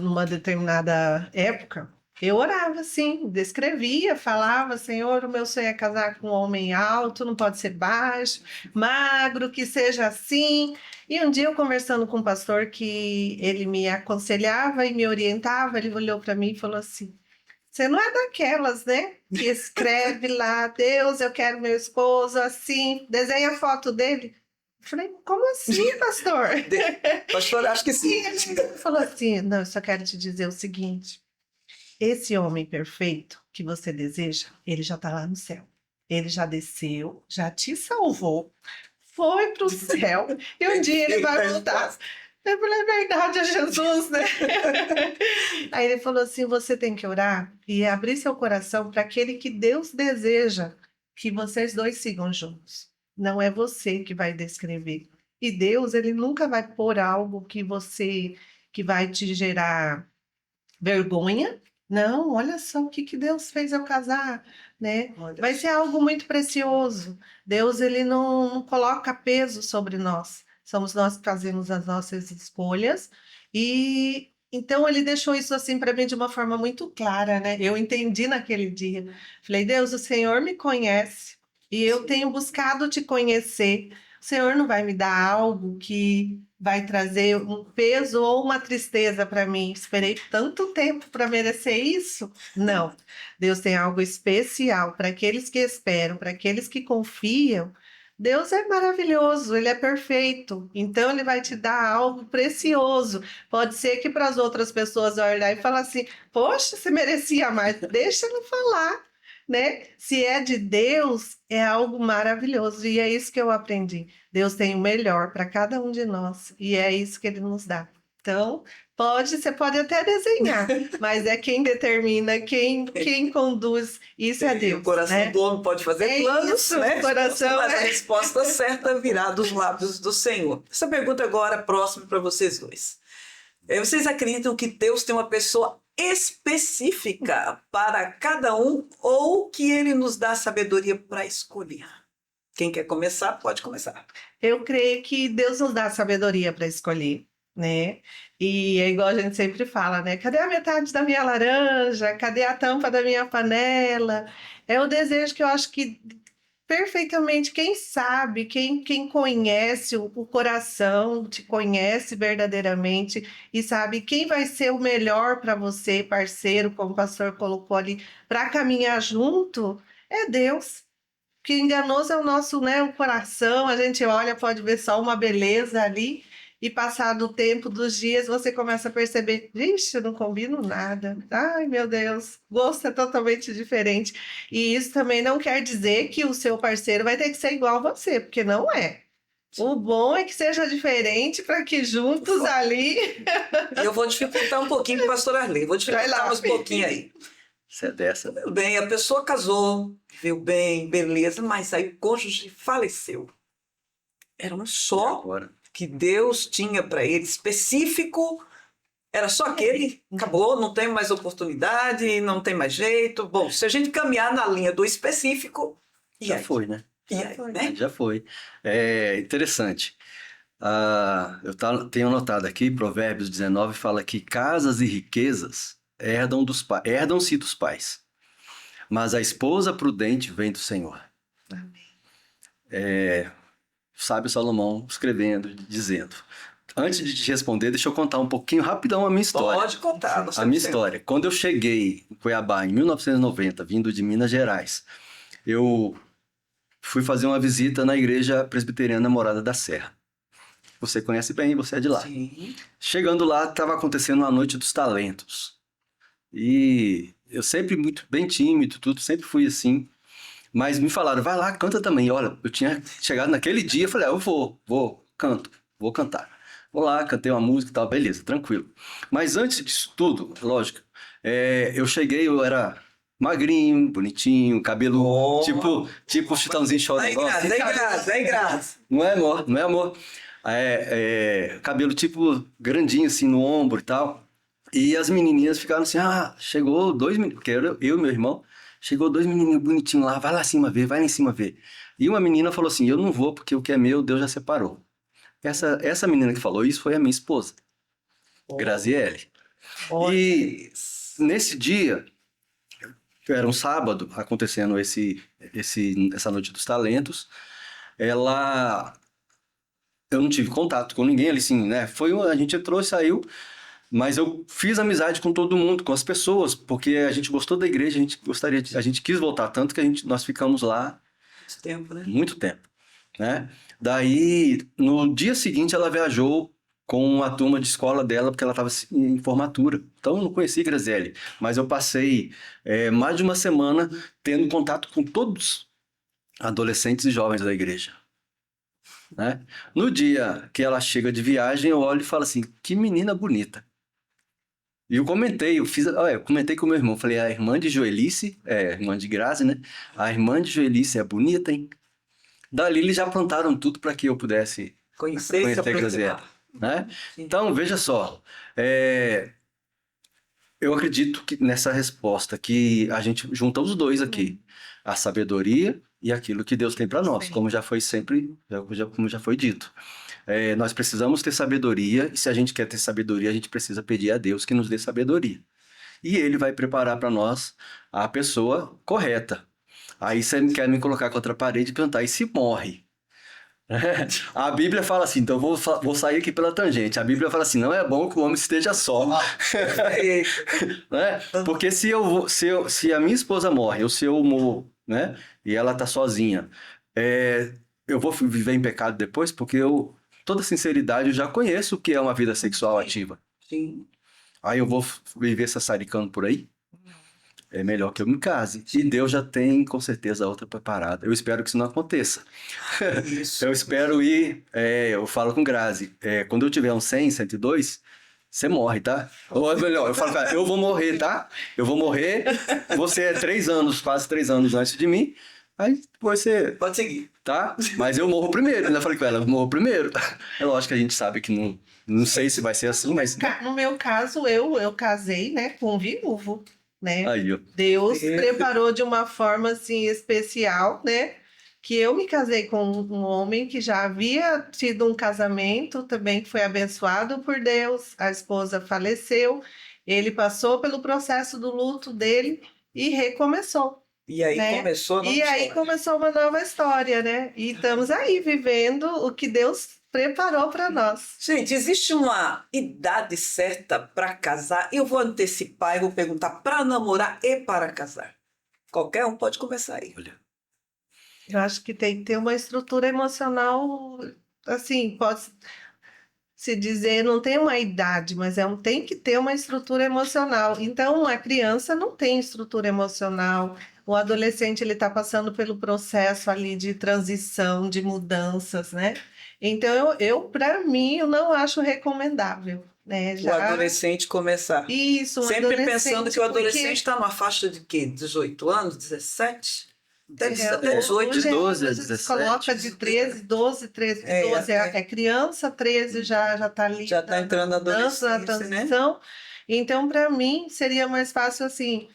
numa determinada época, eu orava assim, descrevia, falava, Senhor, o meu sonho é casar com um homem alto, não pode ser baixo, magro, que seja assim. E um dia eu conversando com um pastor que ele me aconselhava e me orientava, ele olhou para mim e falou assim, você não é daquelas, né? Que escreve lá, Deus, eu quero meu esposo assim, desenha a foto dele. Eu falei, como assim, pastor? Pastor, acho que sim. E ele falou assim, não, eu só quero te dizer o seguinte, esse homem perfeito que você deseja, ele já está lá no céu. Ele já desceu, já te salvou, foi para o céu e um dia ele vai voltar. Eu falei, é verdade, é Jesus, né? Aí ele falou assim, você tem que orar e abrir seu coração para aquele que Deus deseja que vocês dois sigam juntos. Não é você que vai descrever. E Deus, ele nunca vai pôr algo que vai te gerar vergonha. Não, olha só o que Deus fez eu casar, né? Vai ser algo muito precioso. Deus, ele não coloca peso sobre nós. Somos nós que fazemos as nossas escolhas. E então ele deixou isso assim para mim de uma forma muito clara, né? Eu entendi naquele dia. Falei, Deus, o Senhor me conhece e eu tenho buscado te conhecer. O Senhor não vai me dar algo que vai trazer um peso ou uma tristeza para mim. Esperei tanto tempo para merecer isso? Não. Deus tem algo especial para aqueles que esperam, para aqueles que confiam. Deus é maravilhoso, ele é perfeito. Então ele vai te dar algo precioso. Pode ser que para as outras pessoas olhar e falar assim: "Poxa, você merecia mais". Deixa ele falar, né? Se é de Deus, é algo maravilhoso e é isso que eu aprendi. Deus tem o melhor para cada um de nós e é isso que ele nos dá. Então, você pode até desenhar, mas é quem determina, quem conduz, isso é Deus. O coração, né? Do homem pode fazer planos, isso, né? O coração, mas a resposta certa virá dos lábios do Senhor. Essa pergunta agora próxima para vocês dois. Vocês acreditam que Deus tem uma pessoa específica para cada um ou que ele nos dá sabedoria para escolher? Quem quer começar, pode começar. Eu creio que Deus nos dá sabedoria para escolher, né? E é igual a gente sempre fala, né? Cadê a metade da minha laranja? Cadê a tampa da minha panela? É o desejo que eu acho que perfeitamente quem sabe, quem conhece o coração, te conhece verdadeiramente e sabe quem vai ser o melhor para você, parceiro, como o pastor colocou ali, para caminhar junto, é Deus. Que enganoso é o nosso, né, o coração, a gente olha, pode ver só uma beleza ali, e passado o tempo dos dias, você começa a perceber, vixe, eu não combino nada. Ai, meu Deus, gosto é totalmente diferente. E isso também não quer dizer que o seu parceiro vai ter que ser igual a você, porque não é. O bom é que seja diferente para que juntos ali... Eu vou dificultar um pouquinho com a pastora Arley, vou dificultar mais um pouquinho aí. Você é dessa. Meu bem, a pessoa casou, viveu bem, beleza, mas aí o cônjuge faleceu. Era um só que Deus tinha para ele, específico, era só aquele, acabou, não tem mais oportunidade, não tem mais jeito. Bom, se a gente caminhar na linha do específico... Já foi, né? Já foi. É interessante. Eu tenho anotado aqui, Provérbios 19 fala que casas e riquezas herdam-se dos pais, mas a esposa prudente vem do Senhor. Amém. Sábio Salomão escrevendo, dizendo, antes de te responder, deixa eu contar um pouquinho, rapidão, a minha história. Pode contar. A minha história. Quando eu cheguei em Cuiabá, em 1990, vindo de Minas Gerais, eu fui fazer uma visita na Igreja Presbiteriana Morada da Serra. Você conhece bem, você é de lá. Sim. Chegando lá, estava acontecendo a Noite dos Talentos. E eu sempre muito bem tímido, tudo, sempre fui assim. Mas me falaram, vai lá, canta também. E olha, eu tinha chegado naquele dia, falei, eu vou cantar. Vou lá, cantei uma música e tal, beleza, tranquilo. Mas antes disso tudo, lógico, eu cheguei, eu era magrinho, bonitinho, cabelo tipo Chitãozinho Chororó. É graça. Não é amor. Cabelo tipo grandinho assim no ombro e tal. E as menininhas ficaram assim, chegou 2 meninos, porque eu e meu irmão, chegou 2 menininhos bonitinhos lá, vai lá em cima ver. E uma menina falou assim, eu não vou porque o que é meu, Deus já separou. Essa menina que falou isso foi a minha esposa, Graziele. E nesse dia, era um sábado, acontecendo essa Noite dos Talentos, eu não tive contato com ninguém ali, assim, né? A gente entrou e saiu, mas eu fiz amizade com todo mundo, com as pessoas, porque a gente gostou da igreja, a gente quis voltar, tanto que nós ficamos lá muito tempo, né? Muito tempo, né? Daí, no dia seguinte, ela viajou com a turma de escola dela, porque ela estava em formatura. Então, eu não conheci Graziele, mas eu passei mais de uma semana tendo contato com todos adolescentes e jovens da igreja. Né? No dia que ela chega de viagem, eu olho e falo assim, que menina bonita. E eu comentei com o meu irmão, falei, a irmã de Joelice, irmã de Grazi, né? A irmã de Joelice é bonita, hein? Dali eles já plantaram tudo para que eu pudesse conhecer Graziele, né? Então, veja só, eu acredito que nessa resposta que a gente junta os dois aqui, a sabedoria e aquilo que Deus tem para nós, como já foi sempre, como já foi dito. Nós precisamos ter sabedoria, e se a gente quer ter sabedoria, a gente precisa pedir a Deus que nos dê sabedoria. E Ele vai preparar para nós a pessoa correta. Aí você quer me colocar contra a parede e perguntar, e se morre? A Bíblia fala assim, então eu vou sair aqui pela tangente. A Bíblia fala assim, não é bom que o homem esteja só. Né? Porque se a minha esposa morre, ou se eu morro, né? E ela está sozinha, eu vou viver em pecado depois, porque toda sinceridade, eu já conheço o que é uma vida sexual ativa. Sim. Aí eu vou viver sassaricando por aí? É melhor que eu me case. E Deus já tem, com certeza, a outra preparada. Eu espero que isso não aconteça. Eu espero eu falo com Grazi, quando eu tiver uns 100, 102, você morre, tá? Ou melhor, eu falo, cara, eu vou morrer, tá? Eu vou morrer, você é quase 3 anos antes de mim, aí depois você... Pode seguir. Tá? Mas eu morro primeiro. Ainda falei com ela, eu morro primeiro. É lógico que a gente sabe que não sei se vai ser assim, mas... No meu caso, eu casei, né, com um viúvo, né? Aí, ó. Deus preparou de uma forma, assim, especial, né? Que eu me casei com um homem que já havia tido um casamento também, que foi abençoado por Deus. A esposa faleceu. Ele passou pelo processo do luto dele e recomeçou. E aí começou uma nova história, né? E estamos aí vivendo o que Deus preparou para nós. Gente, existe uma idade certa para casar? Eu vou antecipar e vou perguntar para namorar e para casar. Qualquer um pode começar aí. Olha. Eu acho que tem que ter uma estrutura emocional, assim, pode se dizer, não tem uma idade, mas tem que ter uma estrutura emocional. Então, a criança não tem estrutura emocional. O adolescente ele está passando pelo processo ali de transição, de mudanças, né? Então, para mim, eu não acho recomendável, né? O adolescente começar. Isso, sempre pensando que o adolescente está numa faixa de quê? 18 anos, 17? Até 18. De 12 a 17. Coloca de 13, 12, 13, 12 é criança, 13 já está ali. Já está entrando na adolescência, na transição. Né? Então, para mim, seria mais fácil assim...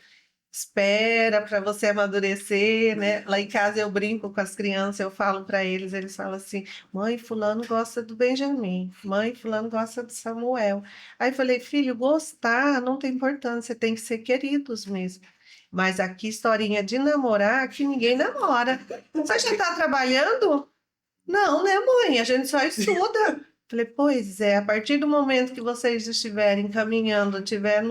Espera para você amadurecer, né? Lá em casa eu brinco com as crianças, eu falo para eles falam assim, mãe, fulano gosta do Benjamin, mãe, fulano gosta do Samuel. Aí eu falei, filho, gostar não tem importância, tem que ser queridos mesmo. Mas aqui, historinha de namorar, que ninguém namora. Você já está trabalhando? Não, né, mãe? A gente só estuda. Falei, pois é, a partir do momento que vocês estiverem caminhando, tiver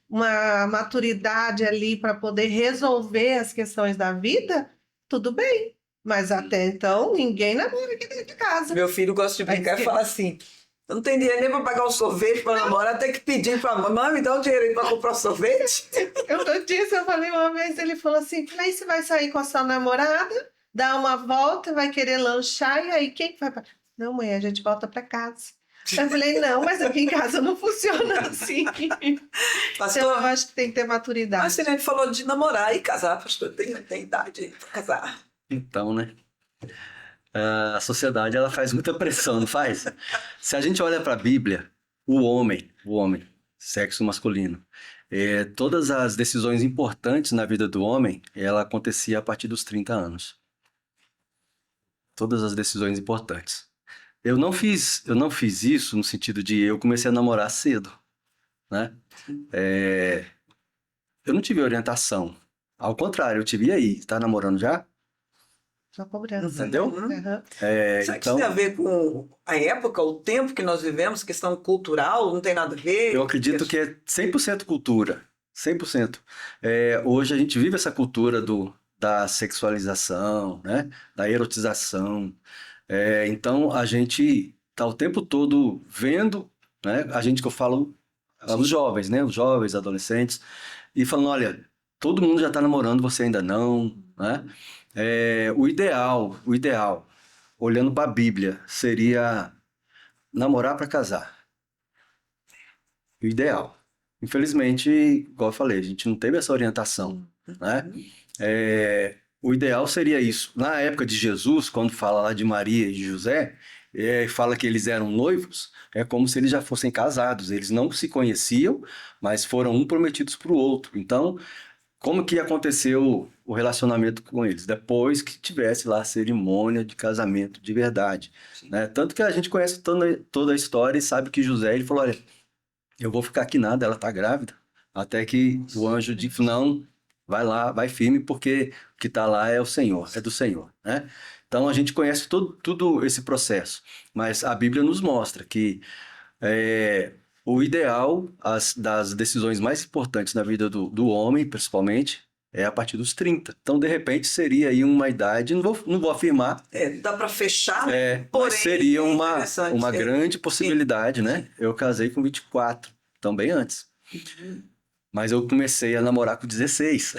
uma maturidade ali para poder resolver as questões da vida, tudo bem. Mas até então, ninguém namora aqui dentro de casa. Meu filho gosta de brincar e fala assim, eu não tem dinheiro nem para pagar o sorvete para namorar, tem que pedir para a mamãe me dar um dinheiro para comprar o sorvete. Eu falei uma vez, ele falou assim, aí você vai sair com a sua namorada, dar uma volta, vai querer lanchar, e aí quem que vai... Não, mãe, a gente volta para casa. Eu falei, não, mas aqui em casa não funciona assim. Pastor, então, eu acho que tem que ter maturidade. Mas a gente falou de namorar e casar, pastor, tem idade para casar. Então, né? A sociedade, ela faz muita pressão, não faz? Se a gente olha para a Bíblia, o homem, sexo masculino, todas as decisões importantes na vida do homem, ela acontecia a partir dos 30 anos. Todas as decisões importantes. Eu não fiz isso no sentido de eu comecei a namorar cedo, né? Eu não tive orientação. Ao contrário, eu tive, e aí, tá namorando já? Só cobrança. Entendeu? Uhum. Será que isso tem a ver com a época, o tempo que nós vivemos, questão cultural, não tem nada a ver? Eu acredito que é 100% cultura, 100%. Hoje a gente vive essa cultura da sexualização, né? Da erotização. Então a gente está o tempo todo vendo, né? A gente que eu falo, os jovens, né? Os jovens, adolescentes, e falando, olha, todo mundo já está namorando, você ainda não, né? O ideal, olhando para a Bíblia, seria namorar para casar. O ideal. Infelizmente, igual eu falei, a gente não teve essa orientação, né? O ideal seria isso. Na época de Jesus, quando fala lá de Maria e de José, fala que eles eram noivos, é como se eles já fossem casados. Eles não se conheciam, mas foram um prometidos para o outro. Então, como que aconteceu o relacionamento com eles? Depois que tivesse lá a cerimônia de casamento de verdade, né? Tanto que a gente conhece toda a história e sabe que José, ele falou, olha, eu vou ficar aqui nada, ela está grávida. Até que o anjo disse, não, vai lá, vai firme, porque o que está lá é o Senhor, é do Senhor, né? Então a gente conhece tudo esse processo, mas a Bíblia nos mostra que o ideal das decisões mais importantes na vida do homem, principalmente, é a partir dos 30. Então, de repente, seria aí uma idade, não vou afirmar. Dá para fechar, porém, seria uma grande possibilidade, né? Eu casei com 24, então bem antes. Mas eu comecei a namorar com 16.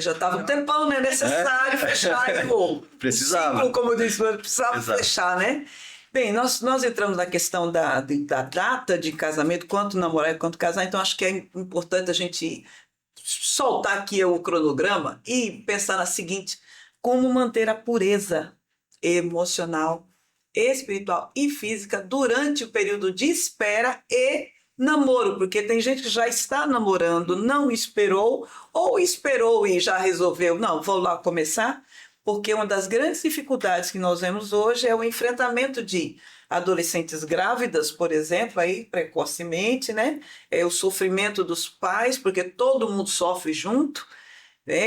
Já estava um tempão, né? Necessário fechar. Precisava. O ciclo, como eu disse, precisava fechar, né? Bem, nós entramos na questão da data de casamento, quanto namorar e quanto casar, então acho que é importante a gente soltar aqui o cronograma e pensar na seguinte, como manter a pureza emocional, espiritual e física durante o período de espera e namoro, porque tem gente que já está namorando, não esperou, ou esperou e já resolveu, não, vou lá começar, porque uma das grandes dificuldades que nós vemos hoje é o enfrentamento de adolescentes grávidas, por exemplo, aí precocemente, né? O sofrimento dos pais, porque todo mundo sofre junto,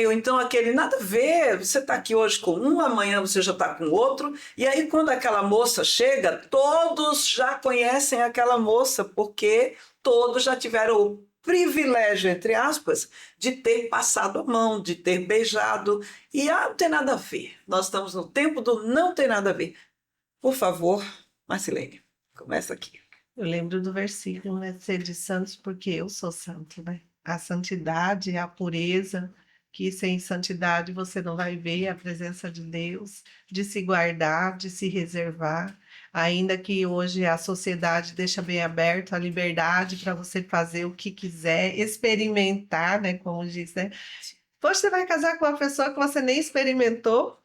ou então aquele nada a ver, você está aqui hoje com um, amanhã você já está com outro, e aí quando aquela moça chega, todos já conhecem aquela moça, porque todos já tiveram o privilégio, entre aspas, de ter passado a mão, de ter beijado, e não tem nada a ver. Nós estamos no tempo do não tem nada a ver. Por favor, Marcilene, começa aqui. Eu lembro do versículo, né? Sede santos porque eu sou santo, né? A santidade, a pureza, que sem santidade você não vai ver a presença de Deus, de se guardar, de se reservar. Ainda que hoje a sociedade deixa bem aberto a liberdade para você fazer o que quiser, experimentar, né? Como diz, né? Poxa, você vai casar com uma pessoa que você nem experimentou?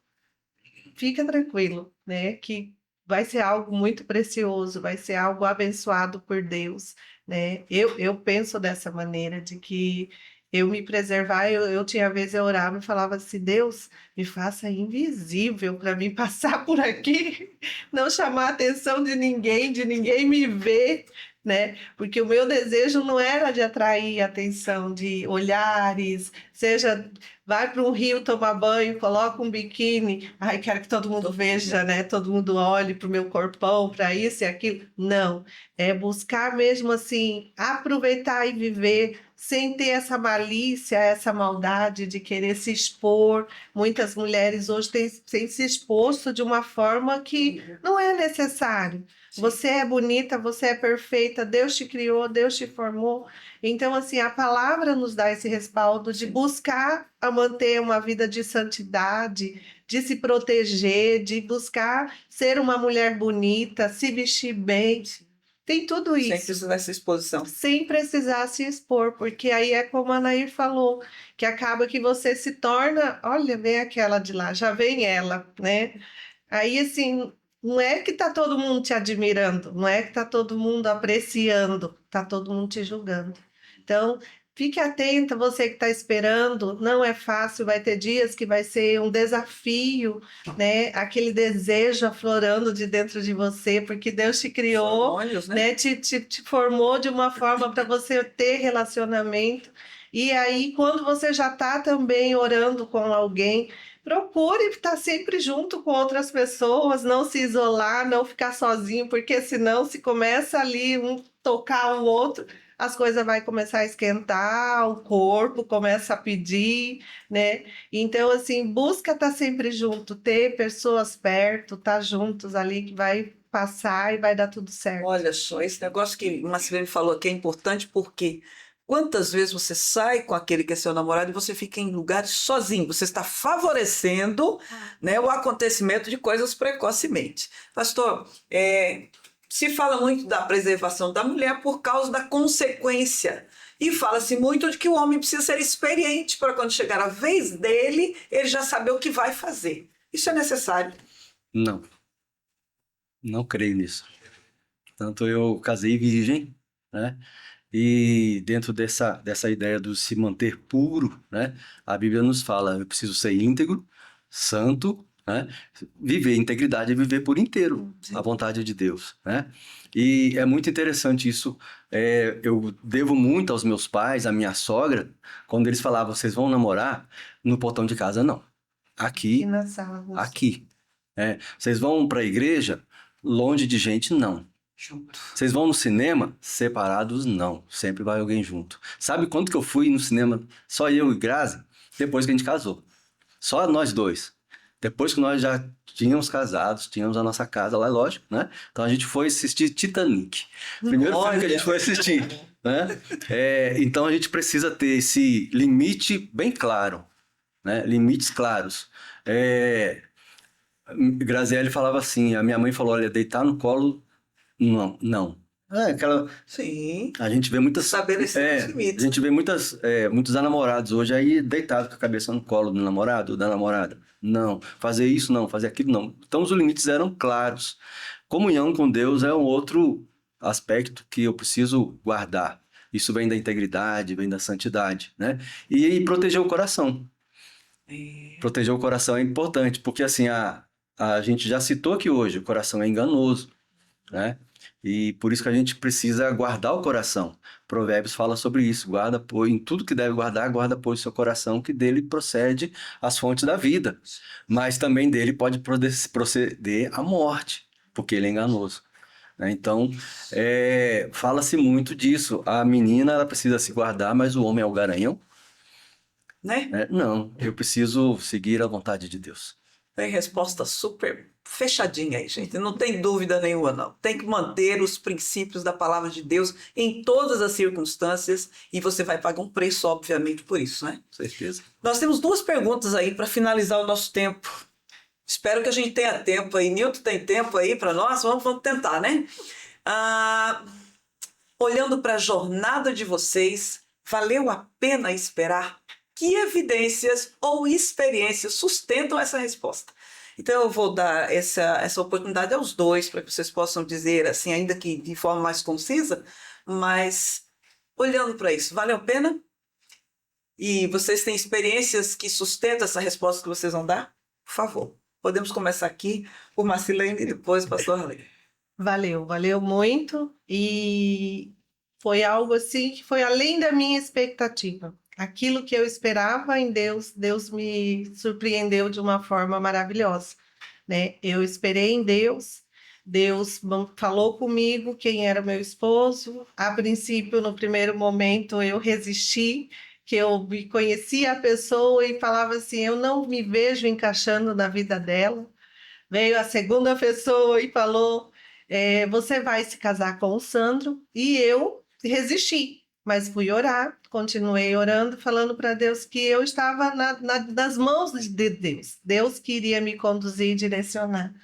Fica tranquilo, né? Que vai ser algo muito precioso, vai ser algo abençoado por Deus, né? Eu penso dessa maneira, de que eu me preservar, eu tinha vezes eu orava e falava assim, Deus, me faça invisível para mim passar por aqui, não chamar a atenção de ninguém me ver, né? Porque o meu desejo não era de atrair atenção, de olhares, seja, vai para um rio tomar banho, coloca um biquíni, ai, quero que todo mundo veja, né? Todo mundo olhe para o meu corpão, para isso e aquilo. Não, é buscar mesmo assim, aproveitar e viver sem ter essa malícia, essa maldade de querer se expor. Muitas mulheres hoje têm se exposto de uma forma que não é necessário. Você é bonita, você é perfeita, Deus te criou, Deus te formou. Então, assim, a palavra nos dá esse respaldo de buscar a manter uma vida de santidade, de se proteger, de buscar ser uma mulher bonita, se vestir bem. Tem tudo isso. Sem precisar dessa exposição. Sem precisar se expor, porque aí é como a Nair falou, que acaba que você se torna, olha, vem aquela de lá, já vem ela, né? Aí, assim, não é que tá todo mundo te admirando, não é que tá todo mundo apreciando, tá todo mundo te julgando. Então, fique atenta, você que está esperando, não é fácil, vai ter dias que vai ser um desafio, né? Aquele desejo aflorando de dentro de você, porque Deus te criou, Hormônios, né? Te formou de uma forma para você ter relacionamento. E aí, quando você já está também orando com alguém, procure estar sempre junto com outras pessoas, não se isolar, não ficar sozinho, porque senão se começa ali um tocar o outro, as coisas vão começar a esquentar, o corpo começa a pedir, né? Então, assim, busca estar sempre junto, ter pessoas perto, estar juntos ali, que vai passar e vai dar tudo certo. Olha só, esse negócio que o Marcelo falou aqui é importante porque quantas vezes você sai com aquele que é seu namorado e você fica em lugares sozinho, você está favorecendo, né, o acontecimento de coisas precocemente. Pastor, se fala muito da preservação da mulher por causa da consequência. E fala-se muito de que o homem precisa ser experiente para quando chegar a vez dele, ele já saber o que vai fazer. Isso é necessário? Não. Não creio nisso. Tanto eu casei virgem, né? E dentro dessa ideia do se manter puro, né? A Bíblia nos fala, eu preciso ser íntegro, santo, né? Viver integridade é viver por inteiro a vontade de Deus, né? E é muito interessante isso. Eu devo muito aos meus pais, à minha sogra, quando eles falavam, vocês vão namorar no portão de casa, não. Aqui, na sala, aqui. Vocês vão para a igreja, longe de gente, não. Junto. Vocês vão no cinema, separados, não. Sempre vai alguém junto. Sabe quanto que eu fui no cinema, só eu e Grazi, depois que a gente casou? Só nós dois. Depois que nós já tínhamos casados, tínhamos a nossa casa lá, lógico, né? Então a gente foi assistir Titanic. Primeiro filme que a gente foi assistir, né? Então a gente precisa ter esse limite bem claro, né? Limites claros. Graziele falava assim, a minha mãe falou, olha, deitar no colo, não. Sim. A gente vê muitas... Estabelecer os limites. A gente vê muitos namorados hoje aí deitados com a cabeça no colo do namorado ou da namorada. Não. Fazer isso não, fazer aquilo não. Então os limites eram claros. Comunhão com Deus é um outro aspecto que eu preciso guardar. Isso vem da integridade, vem da santidade, né? E proteger o coração. Proteger o coração é importante, porque assim, a gente já citou aqui hoje, o coração é enganoso, né? E por isso que a gente precisa guardar o coração. Provérbios fala sobre isso. Guarda, pois, em tudo que deve guardar, guarda, pois, seu coração, que dele procede as fontes da vida. Mas também dele pode proceder a morte, porque ele é enganoso. Então, fala-se muito disso. A menina, ela precisa se guardar, mas o homem é o garanhão. Né? Não, eu preciso seguir a vontade de Deus. Tem resposta super fechadinha aí, gente. Não tem dúvida nenhuma, não. Tem que manter os princípios da palavra de Deus em todas as circunstâncias e você vai pagar um preço, obviamente, por isso, né? Com certeza. Nós temos 2 perguntas aí para finalizar o nosso tempo. Espero que a gente tenha tempo aí. Nilton, tem tempo aí para nós? Vamos tentar, né? Olhando para a jornada de vocês, valeu a pena esperar? Que evidências ou experiências sustentam essa resposta? Então eu vou dar essa oportunidade aos dois para que vocês possam dizer, assim, ainda que de forma mais concisa, mas olhando para isso, valeu a pena? E vocês têm experiências que sustentam essa resposta que vocês vão dar? Por favor, podemos começar aqui por Marcilene e depois pastor Arley. Valeu muito e foi algo assim que foi além da minha expectativa. Aquilo que eu esperava em Deus, Deus me surpreendeu de uma forma maravilhosa, né? Eu esperei em Deus, Deus falou comigo quem era meu esposo. A princípio, no primeiro momento, eu resisti, que eu conhecia a pessoa e falava assim, eu não me vejo encaixando na vida dela. Veio a segunda pessoa e falou, você vai se casar com o Sandro, e eu resisti. Mas fui orar, continuei orando, falando para Deus que eu estava nas mãos de Deus. Deus queria me conduzir e direcionar.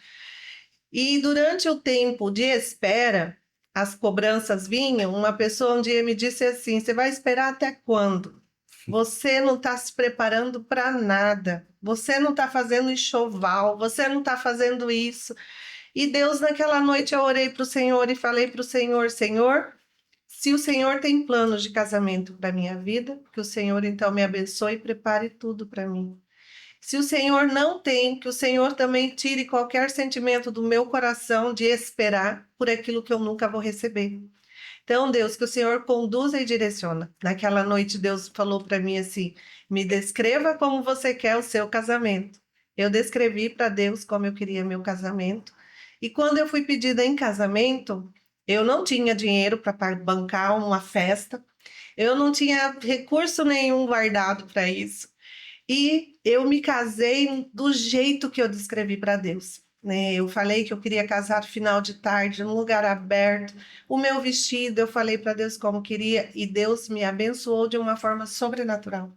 E durante o tempo de espera, as cobranças vinham. Uma pessoa um dia me disse assim: você vai esperar até quando? Você não está se preparando para nada. Você não está fazendo enxoval. Você não está fazendo isso. E Deus, naquela noite, eu orei para o Senhor e falei para o Senhor: Senhor, se o Senhor tem planos de casamento para minha vida, que o Senhor então me abençoe e prepare tudo para mim. Se o Senhor não tem, que o Senhor também tire qualquer sentimento do meu coração de esperar por aquilo que eu nunca vou receber. Então, Deus, que o Senhor conduza e direciona. Naquela noite, Deus falou para mim assim: me descreva como você quer o seu casamento. Eu descrevi para Deus como eu queria meu casamento. E quando eu fui pedida em casamento, eu não tinha dinheiro para bancar uma festa. Eu não tinha recurso nenhum guardado para isso. E eu me casei do jeito que eu descrevi para Deus, né? Eu falei que eu queria casar no final de tarde, num lugar aberto. O meu vestido, eu falei para Deus como queria, e Deus me abençoou de uma forma sobrenatural.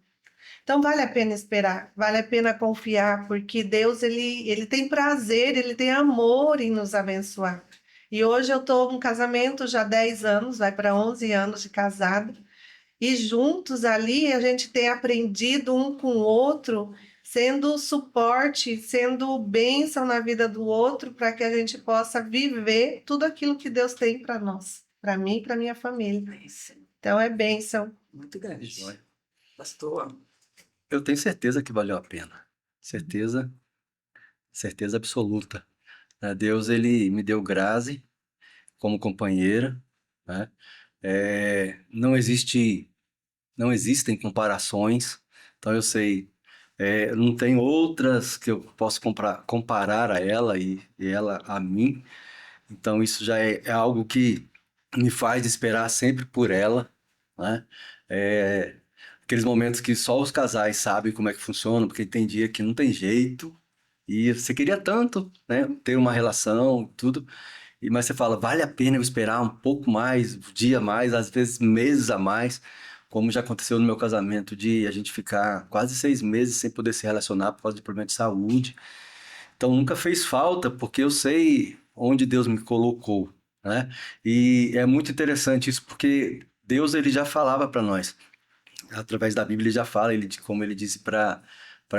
Então vale a pena esperar, vale a pena confiar, porque Deus ele tem prazer, ele tem amor em nos abençoar. E hoje eu estou num casamento já há 10 anos, vai para 11 anos de casada. E juntos ali a gente tem aprendido um com o outro, sendo suporte, sendo bênção na vida do outro, para que a gente possa viver tudo aquilo que Deus tem para nós, para mim e para minha família. Então é bênção. Muito grande. Pastor? Eu tenho certeza que valeu a pena. Certeza absoluta. Deus, ele me deu Grazi como companheira, né? Não existem comparações, então eu sei, não tem outras que eu possa comparar a ela e ela a mim, então isso já é algo que me faz esperar sempre por ela, né? Aqueles momentos que só os casais sabem como é que funciona, porque tem dia que não tem jeito, e você queria tanto, né, ter uma relação, tudo, mas você fala, vale a pena eu esperar um pouco mais, um dia a mais, às vezes meses a mais, como já aconteceu no meu casamento, de a gente ficar quase 6 meses sem poder se relacionar por causa de problema de saúde. Então nunca fez falta, porque eu sei onde Deus me colocou, né? E é muito interessante isso, porque Deus, ele já falava para nós, através da Bíblia ele já fala, como ele disse para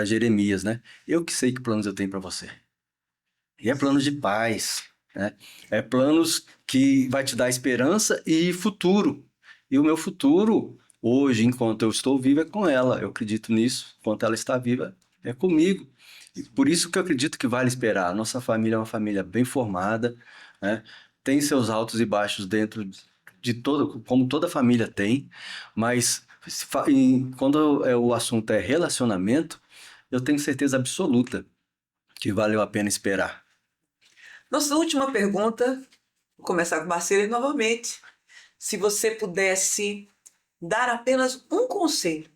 Jeremias, né? Eu que sei que planos eu tenho para você. E é planos de paz, né? É planos que vai te dar esperança e futuro. E o meu futuro, hoje, enquanto eu estou vivo, é com ela. Eu acredito nisso. Enquanto ela está viva, é comigo. E por isso que eu acredito que vale esperar. Nossa família é uma família bem formada, né? Tem seus altos e baixos dentro de como toda família tem, mas quando o assunto é relacionamento, eu tenho certeza absoluta que valeu a pena esperar. Nossa última pergunta, vou começar com Marcelo novamente. Se você pudesse dar apenas um conselho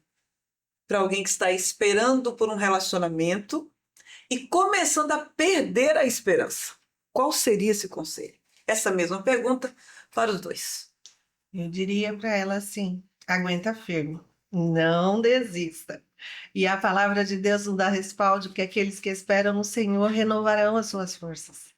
para alguém que está esperando por um relacionamento e começando a perder a esperança, qual seria esse conselho? Essa mesma pergunta para os dois. Eu diria para ela assim: aguenta firme, não desista. E a palavra de Deus nos dá respaldo que aqueles que esperam no Senhor renovarão as suas forças.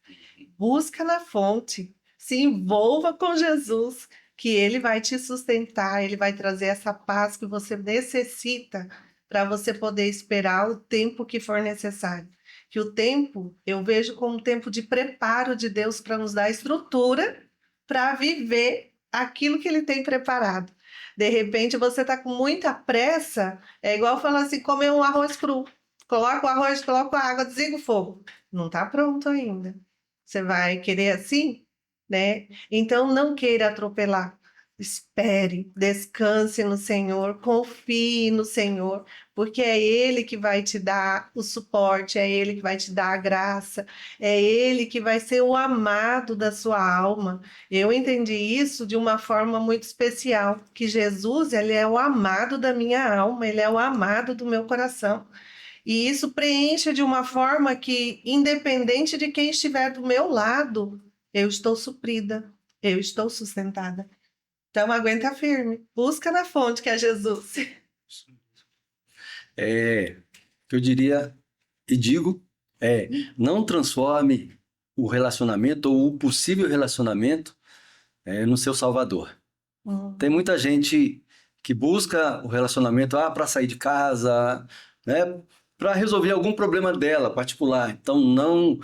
Busca na fonte, se envolva com Jesus, que Ele vai te sustentar, Ele vai trazer essa paz que você necessita para você poder esperar o tempo que for necessário. Que o tempo, eu vejo como um tempo de preparo de Deus para nos dar estrutura para viver aquilo que Ele tem preparado. De repente você está com muita pressa, é igual falar assim, comer um arroz cru. Coloca o arroz, coloca a água, desliga o fogo. Não está pronto ainda. Você vai querer assim? né? Então, não queira atropelar. Espere, descanse no Senhor, confie no Senhor, porque é Ele que vai te dar o suporte, é Ele que vai te dar a graça, é Ele que vai ser o amado da sua alma. Eu entendi isso de uma forma muito especial, que Jesus, Ele é o amado da minha alma, Ele é o amado do meu coração. E isso preenche de uma forma que, independente de quem estiver do meu lado, eu estou suprida, eu estou sustentada. Então, aguenta firme. Busca na fonte, que é Jesus. Eu diria e digo, não transforme o relacionamento ou o possível relacionamento no seu salvador. Tem muita gente que busca o relacionamento para sair de casa, né, para resolver algum problema dela particular. Então, não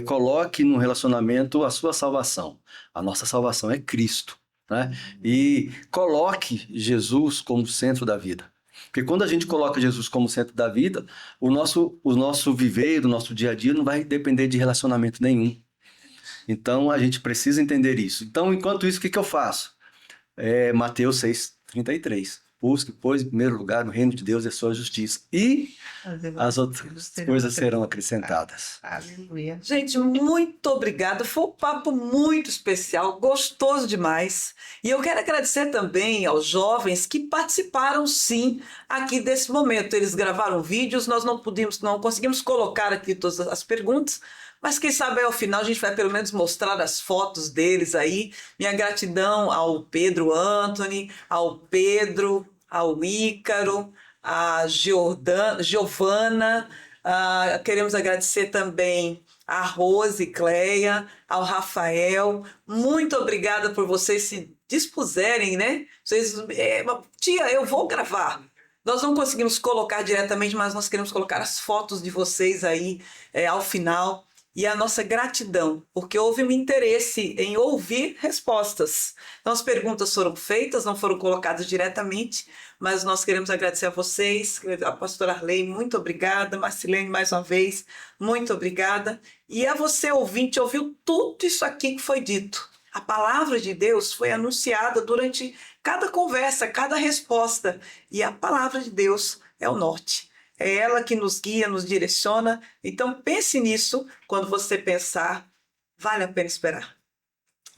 coloque no relacionamento a sua salvação. A nossa salvação é Cristo. Né? E coloque Jesus como centro da vida. Porque quando a gente coloca Jesus como centro da vida, o nosso viver, o nosso dia a dia não vai depender de relacionamento nenhum. Então, a gente precisa entender isso. Então, enquanto isso, o que eu faço? Mateus 6,33. Busque, pois, em primeiro lugar, no reino de Deus e a sua justiça. E as outras coisas serão acrescentadas. Aleluia. Gente, muito obrigada. Foi um papo muito especial, gostoso demais. E eu quero agradecer também aos jovens que participaram, sim, aqui desse momento. Eles gravaram vídeos, nós não conseguimos colocar aqui todas as perguntas, mas quem sabe ao final a gente vai pelo menos mostrar as fotos deles aí. Minha gratidão ao Pedro Anthony, ao Pedro, ao Ícaro, a Giovana. Queremos agradecer também a Rose Cleia, ao Rafael. Muito obrigada por vocês se dispuserem, né? Vocês, tia, eu vou gravar. Nós não conseguimos colocar diretamente, mas nós queremos colocar as fotos de vocês aí ao final. E a nossa gratidão, porque houve um interesse em ouvir respostas. Então, as perguntas foram feitas, não foram colocadas diretamente, mas nós queremos agradecer a vocês, a pastora Arley, muito obrigada, Marcilene, mais uma vez, muito obrigada. E a você, ouvinte, ouviu tudo isso aqui que foi dito. A palavra de Deus foi anunciada durante cada conversa, cada resposta. E a palavra de Deus é o norte. É ela que nos guia, nos direciona. Então pense nisso quando você pensar, vale a pena esperar.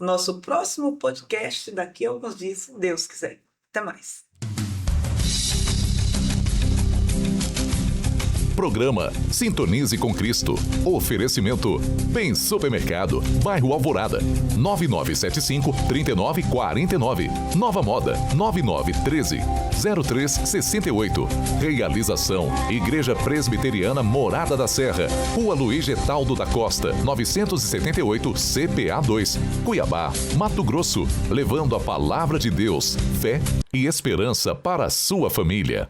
Nosso próximo podcast daqui a alguns dias, se Deus quiser. Até mais. Programa Sintonize com Cristo. Oferecimento Bem Supermercado, Bairro Alvorada, 9975-3949. Nova Moda, 9913-0368. Realização Igreja Presbiteriana Morada da Serra, Rua Luiz Getaldo da Costa, 978 CPA 2, Cuiabá, Mato Grosso. Levando a palavra de Deus, fé e esperança para a sua família.